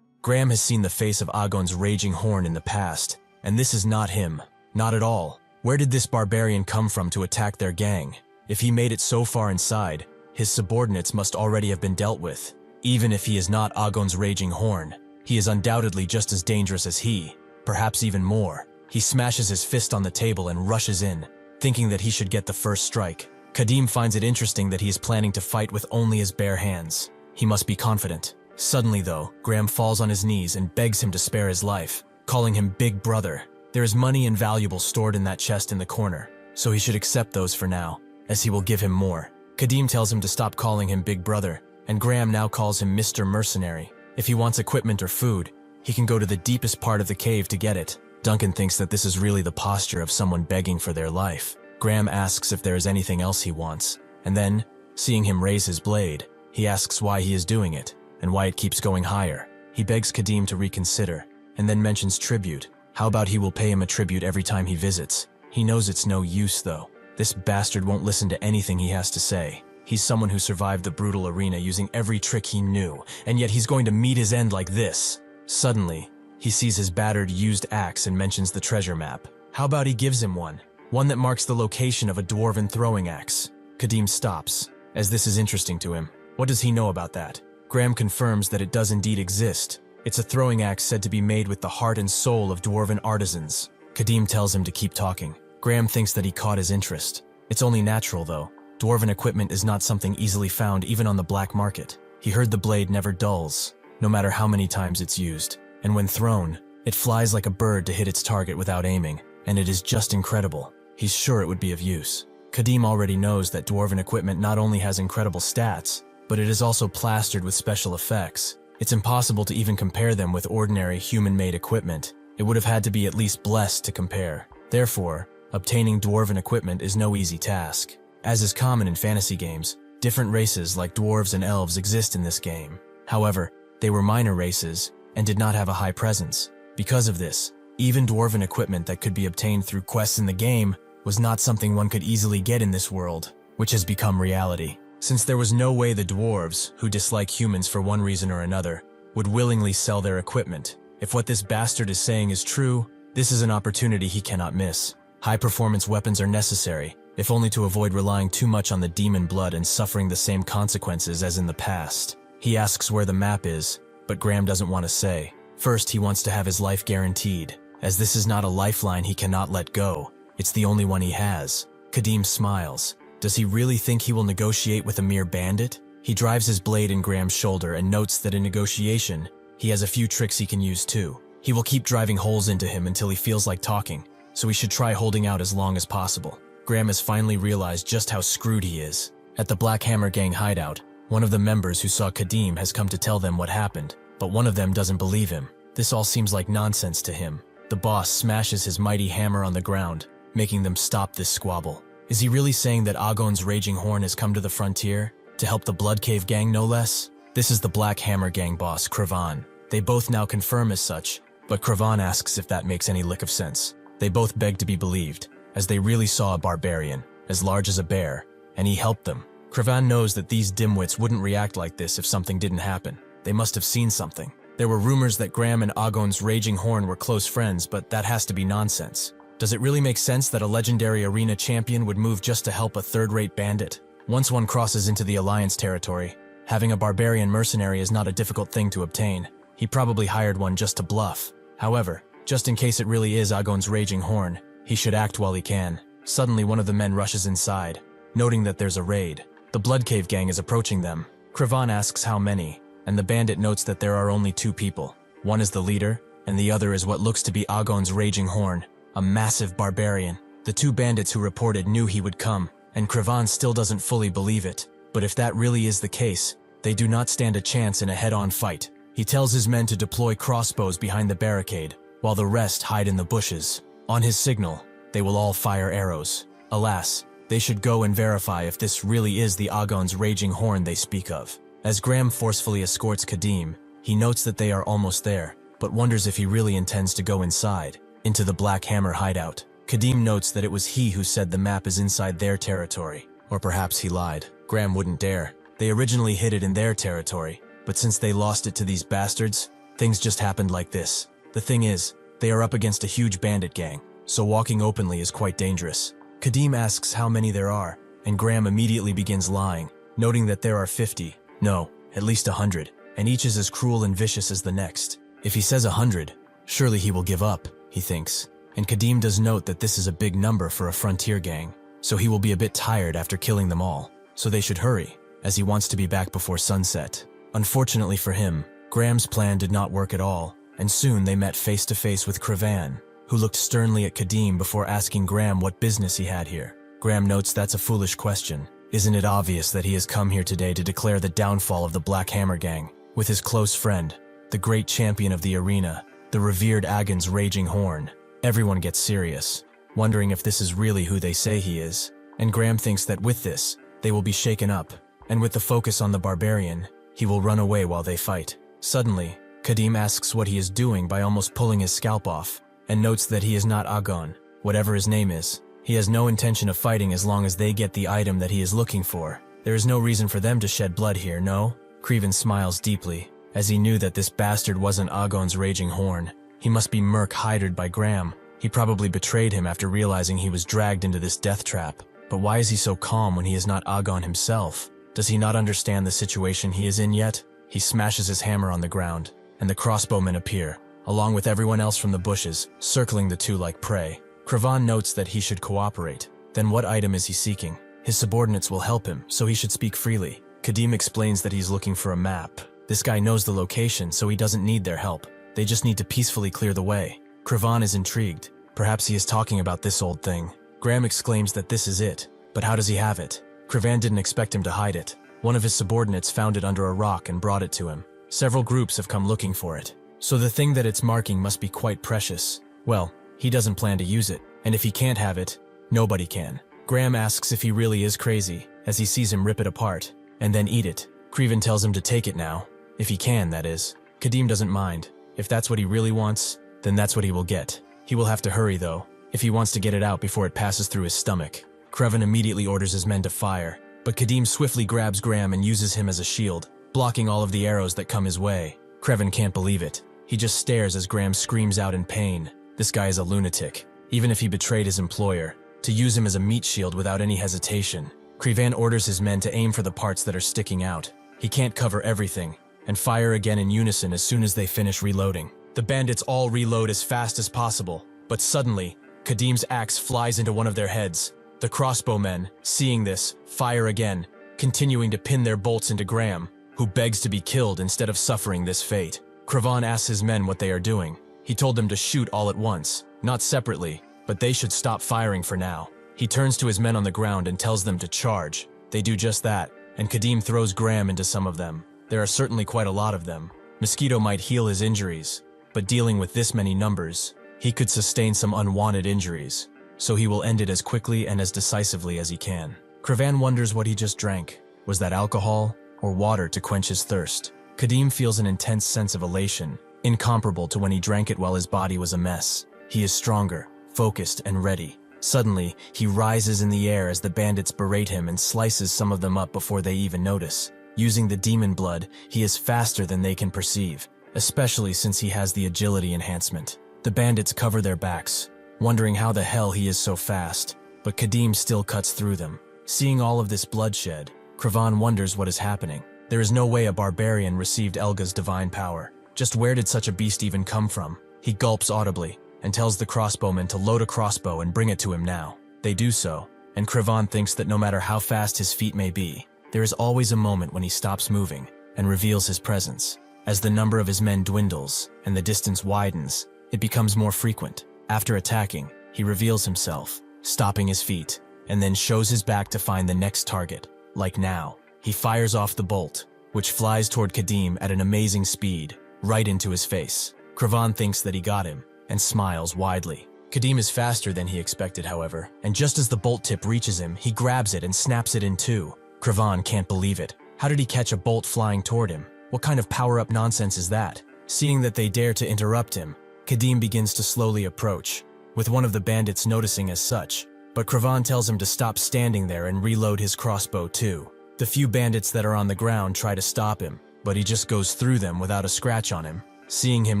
Speaker 1: Graham has seen the face of Agon's Raging Horn in the past, and this is not him. Not at all. Where did this barbarian come from to attack their gang? If he made it so far inside, his subordinates must already have been dealt with. Even if he is not Agon's Raging Horn, he is undoubtedly just as dangerous as he, perhaps even more. He smashes his fist on the table and rushes in, thinking that he should get the first strike. Kadim finds it interesting that he is planning to fight with only his bare hands. He must be confident. Suddenly though, Graham falls on his knees and begs him to spare his life, calling him Big Brother. There is money and valuables stored in that chest in the corner, so he should accept those for now, as he will give him more. Kadim tells him to stop calling him Big Brother, and Graham now calls him Mr. Mercenary. If he wants equipment or food, he can go to the deepest part of the cave to get it. Duncan thinks that this is really the posture of someone begging for their life. Graham asks if there is anything else he wants, and then, seeing him raise his blade, he asks why he is doing it, and why it keeps going higher. He begs Kadim to reconsider, and then mentions tribute. How about he will pay him a tribute every time he visits? He knows it's no use though. This bastard won't listen to anything he has to say. He's someone who survived the brutal arena using every trick he knew, and yet he's going to meet his end like this. Suddenly, he sees his battered, used axe and mentions the treasure map. How about he gives him one? One that marks the location of a dwarven throwing axe. Kadim stops, as this is interesting to him. What does he know about that? Graham confirms that it does indeed exist. It's a throwing axe said to be made with the heart and soul of dwarven artisans. Kadim tells him to keep talking. Graham thinks that he caught his interest. It's only natural though. Dwarven equipment is not something easily found even on the black market. He heard the blade never dulls, no matter how many times it's used. And when thrown, it flies like a bird to hit its target without aiming, and it is just incredible. He's sure it would be of use. Kadim already knows that dwarven equipment not only has incredible stats, but it is also plastered with special effects. It's impossible to even compare them with ordinary human-made equipment. It would have had to be at least blessed to compare. Therefore, obtaining dwarven equipment is no easy task. As is common in fantasy games, different races like dwarves and elves exist in this game. However, they were minor races and did not have a high presence. Because of this, even dwarven equipment that could be obtained through quests in the game was not something one could easily get in this world, which has become reality. Since there was no way the dwarves, who dislike humans for one reason or another, would willingly sell their equipment. If what this bastard is saying is true, this is an opportunity he cannot miss. High-performance weapons are necessary, if only to avoid relying too much on the demon blood and suffering the same consequences as in the past. He asks where the map is, but Graham doesn't want to say. First, he wants to have his life guaranteed, as this is not a lifeline he cannot let go. It's the only one he has. Kadim smiles. Does he really think he will negotiate with a mere bandit? He drives his blade in Graham's shoulder and notes that in negotiation, he has a few tricks he can use too. He will keep driving holes into him until he feels like talking, so he should try holding out as long as possible. Graham has finally realized just how screwed he is. At the Black Hammer Gang hideout, one of the members who saw Kadim has come to tell them what happened, but one of them doesn't believe him. This all seems like nonsense to him. The boss smashes his mighty hammer on the ground, making them stop this squabble. Is he really saying that Agon's Raging Horn has come to the frontier? To help the Blood Cave Gang no less? This is the Black Hammer Gang boss, Kravan. They both now confirm as such, but Kravan asks if that makes any lick of sense. They both beg to be believed, as they really saw a barbarian, as large as a bear, and he helped them. Kravan knows that these dimwits wouldn't react like this if something didn't happen. They must have seen something. There were rumors that Graham and Agon's Raging Horn were close friends, but that has to be nonsense. Does it really make sense that a legendary arena champion would move just to help a third-rate bandit? Once one crosses into the Alliance territory, having a barbarian mercenary is not a difficult thing to obtain. He probably hired one just to bluff. However, just in case it really is Agon's Raging Horn, he should act while he can. Suddenly, one of the men rushes inside, noting that there's a raid. The Blood Cave gang is approaching them. Kravan asks how many, and the bandit notes that there are only 2 people. One is the leader, and the other is what looks to be Agon's Raging Horn, a massive barbarian. The 2 bandits who reported knew he would come, and Kravan still doesn't fully believe it. But if that really is the case, they do not stand a chance in a head-on fight. He tells his men to deploy crossbows behind the barricade, while the rest hide in the bushes. On his signal, they will all fire arrows. Alas, they should go and verify if this really is the Agon's Raging Horn they speak of. As Graham forcefully escorts Kadim, he notes that they are almost there, but wonders if he really intends to go inside, into the Black Hammer hideout. Kadim notes that it was he who said the map is inside their territory, or perhaps he lied. Graham wouldn't dare. They originally hid it in their territory, but since they lost it to these bastards, things just happened like this. The thing is, they are up against a huge bandit gang, so walking openly is quite dangerous. Kadim asks how many there are, and Graham immediately begins lying, noting that there are 50, no, at least 100, and each is as cruel and vicious as the next. If he says 100, surely he will give up, he thinks. And Kadim does note that this is a big number for a frontier gang, so he will be a bit tired after killing them all, so they should hurry, as he wants to be back before sunset. Unfortunately for him, Graham's plan did not work at all, and soon they met face to face with Kravan, who looked sternly at Kadim before asking Graham what business he had here. Graham notes that's a foolish question. Isn't it obvious that he has come here today to declare the downfall of the Black Hammer gang, with his close friend, the great champion of the arena, the revered Agon's Raging Horn? Everyone gets serious, wondering if this is really who they say he is, and Graham thinks that with this, they will be shaken up, and with the focus on the barbarian, he will run away while they fight. Suddenly, Kadim asks what he is doing by almost pulling his scalp off, and notes that he is not Agon, whatever his name is. He has no intention of fighting as long as they get the item that he is looking for. There is no reason for them to shed blood here, no? Kravan smiles deeply, as he knew that this bastard wasn't Agon's Raging Horn. He must be hired by Graham. He probably betrayed him after realizing he was dragged into this death trap. But why is he so calm when he is not Agon himself? Does he not understand the situation he is in yet? He smashes his hammer on the ground, and the crossbowmen appear, along with everyone else from the bushes, circling the 2 like prey. Kravan notes that he should cooperate. Then what item is he seeking? His subordinates will help him, so he should speak freely. Kadim explains that he's looking for a map. This guy knows the location, so he doesn't need their help. They just need to peacefully clear the way. Kravan is intrigued. Perhaps he is talking about this old thing. Graham exclaims that this is it, but how does he have it? Kravan didn't expect him to hide it. One of his subordinates found it under a rock and brought it to him. Several groups have come looking for it, so the thing that it's marking must be quite precious. Well, he doesn't plan to use it, and if he can't have it, nobody can. Graham asks if he really is crazy, as he sees him rip it apart, and then eat it. Kravan tells him to take it now. If he can, that is. Kadim doesn't mind. If that's what he really wants, then that's what he will get. He will have to hurry, though, if he wants to get it out before it passes through his stomach. Kravan immediately orders his men to fire, but Kadim swiftly grabs Graham and uses him as a shield, blocking all of the arrows that come his way. Kravan can't believe it. He just stares as Graham screams out in pain. This guy is a lunatic, even if he betrayed his employer, to use him as a meat shield without any hesitation. Kravan orders his men to aim for the parts that are sticking out. He can't cover everything, and fire again in unison as soon as they finish reloading. The bandits all reload as fast as possible, but suddenly, Kadim's axe flies into one of their heads. The crossbowmen, seeing this, fire again, continuing to pin their bolts into Graham, who begs to be killed instead of suffering this fate. Kravan asks his men what they are doing. He told them to shoot all at once, not separately, but they should stop firing for now. He turns to his men on the ground and tells them to charge. They do just that, and Kadim throws Graham into some of them. There are certainly quite a lot of them. Mosquito might heal his injuries, but dealing with this many numbers, he could sustain some unwanted injuries, so he will end it as quickly and as decisively as he can. Kravan wonders what he just drank. Was that alcohol or water to quench his thirst? Kadim feels an intense sense of elation, incomparable to when he drank it while his body was a mess. He is stronger, focused, and ready. Suddenly, he rises in the air as the bandits berate him and slices some of them up before they even notice. Using the demon blood, he is faster than they can perceive, especially since he has the agility enhancement. The bandits cover their backs, wondering how the hell he is so fast, but Kadim still cuts through them. Seeing all of this bloodshed, Kravan wonders what is happening. There is no way a barbarian received Elga's divine power. Just where did such a beast even come from? He gulps audibly and tells the crossbowman to load a crossbow and bring it to him now. They do so, and Kravan thinks that no matter how fast his feet may be, there is always a moment when he stops moving and reveals his presence. As the number of his men dwindles and the distance widens, it becomes more frequent. After attacking, he reveals himself, stopping his feet, and then shows his back to find the next target. Like now, he fires off the bolt, which flies toward Kadim at an amazing speed, right into his face. Kravan thinks that he got him, and smiles widely. Kadim is faster than he expected, however, and just as the bolt tip reaches him, he grabs it and snaps it in two. Kravan can't believe it. How did he catch a bolt flying toward him? What kind of power-up nonsense is that? Seeing that they dare to interrupt him, Kadim begins to slowly approach, with one of the bandits noticing as such, but Kravan tells him to stop standing there and reload his crossbow too. The few bandits that are on the ground try to stop him, but he just goes through them without a scratch on him. Seeing him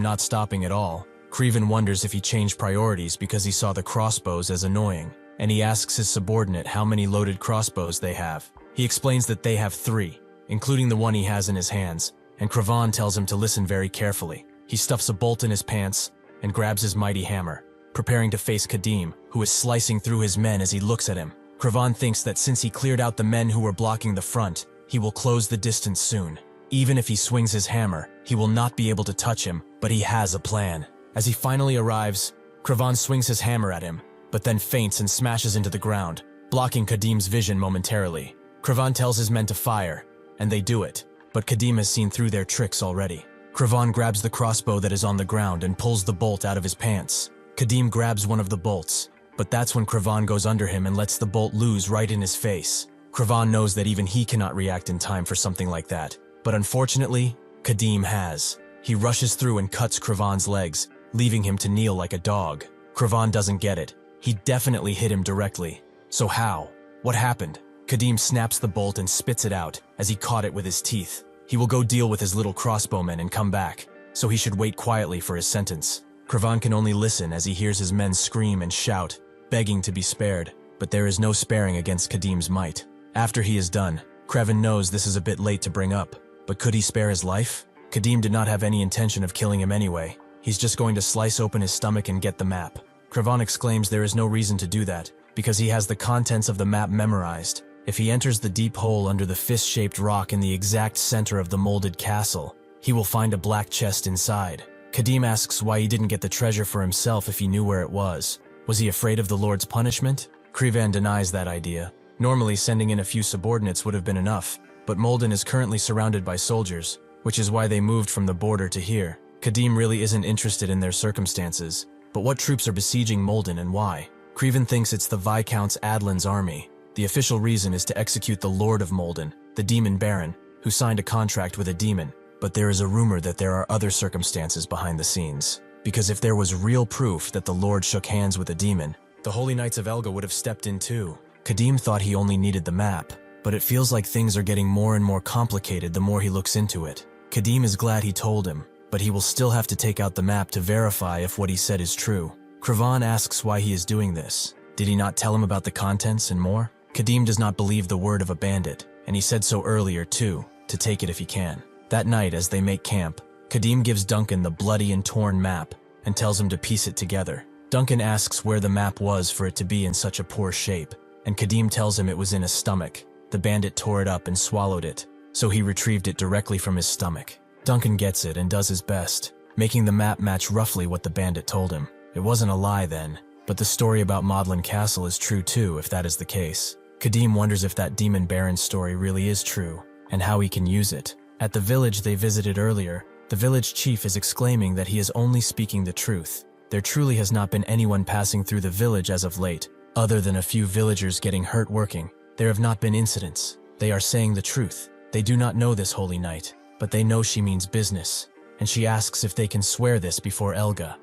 Speaker 1: not stopping at all, Kravan wonders if he changed priorities because he saw the crossbows as annoying, and he asks his subordinate how many loaded crossbows they have. He explains that they have 3, including the one he has in his hands, and Kravan tells him to listen very carefully. He stuffs a bolt in his pants and grabs his mighty hammer, preparing to face Kadim, who is slicing through his men as he looks at him. Kravan thinks that since he cleared out the men who were blocking the front, he will close the distance soon. Even if he swings his hammer, he will not be able to touch him, but he has a plan. As he finally arrives, Kravan swings his hammer at him, but then feints and smashes into the ground, blocking Kadim's vision momentarily. Kravan tells his men to fire, and they do it, but Kadim has seen through their tricks already. Kravan grabs the crossbow that is on the ground and pulls the bolt out of his pants. Kadim grabs one of the bolts, but that's when Kravan goes under him and lets the bolt loose right in his face. Kravan knows that even he cannot react in time for something like that, but unfortunately, Kadim has. He rushes through and cuts Kravan's legs, leaving him to kneel like a dog. Kravan doesn't get it. He definitely hit him directly. So how? What happened? Kadim snaps the bolt and spits it out as he caught it with his teeth. He will go deal with his little crossbowmen and come back, so he should wait quietly for his sentence. Kravan can only listen as he hears his men scream and shout, begging to be spared, but there is no sparing against Kadim's might. After he is done, Kravan knows this is a bit late to bring up, but could he spare his life? Kadim did not have any intention of killing him anyway. He's just going to slice open his stomach and get the map. Kravan exclaims there is no reason to do that, because he has the contents of the map memorized. If he enters the deep hole under the fist-shaped rock in the exact center of the molded castle, he will find a black chest inside. Kadim asks why he didn't get the treasure for himself if he knew where it was. Was he afraid of the Lord's punishment? Kravan denies that idea. Normally, sending in a few subordinates would have been enough, but Molden is currently surrounded by soldiers, which is why they moved from the border to here. Kadim really isn't interested in their circumstances, but what troops are besieging Molden and why? Kravan thinks it's the Viscount Adlin's army. The official reason is to execute the Lord of Molden, the Demon Baron, who signed a contract with a demon. But there is a rumor that there are other circumstances behind the scenes. Because if there was real proof that the Lord shook hands with a demon, the Holy Knights of Elga would have stepped in too. Kadim thought he only needed the map, but it feels like things are getting more and more complicated the more he looks into it. Kadim is glad he told him, but he will still have to take out the map to verify if what he said is true. Kravan asks why he is doing this. Did he not tell him about the contents and more? Kadim does not believe the word of a bandit, and he said so earlier too, to take it if he can. That night, as they make camp, Kadim gives Duncan the bloody and torn map and tells him to piece it together. Duncan asks where the map was for it to be in such a poor shape, and Kadim tells him it was in his stomach. The bandit tore it up and swallowed it, so he retrieved it directly from his stomach. Duncan gets it and does his best, making the map match roughly what the bandit told him. It wasn't a lie then, but the story about Maudlin Castle is true too if that is the case. Kadim wonders if that Demon Baron story really is true, and how he can use it. At the village they visited earlier, the village chief is exclaiming that he is only speaking the truth. There truly has not been anyone passing through the village as of late, other than a few villagers getting hurt working. There have not been incidents. They are saying the truth. They do not know this holy knight, but they know she means business, and she asks if they can swear this before Elga.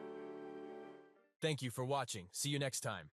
Speaker 1: Thank you for watching. See you next time.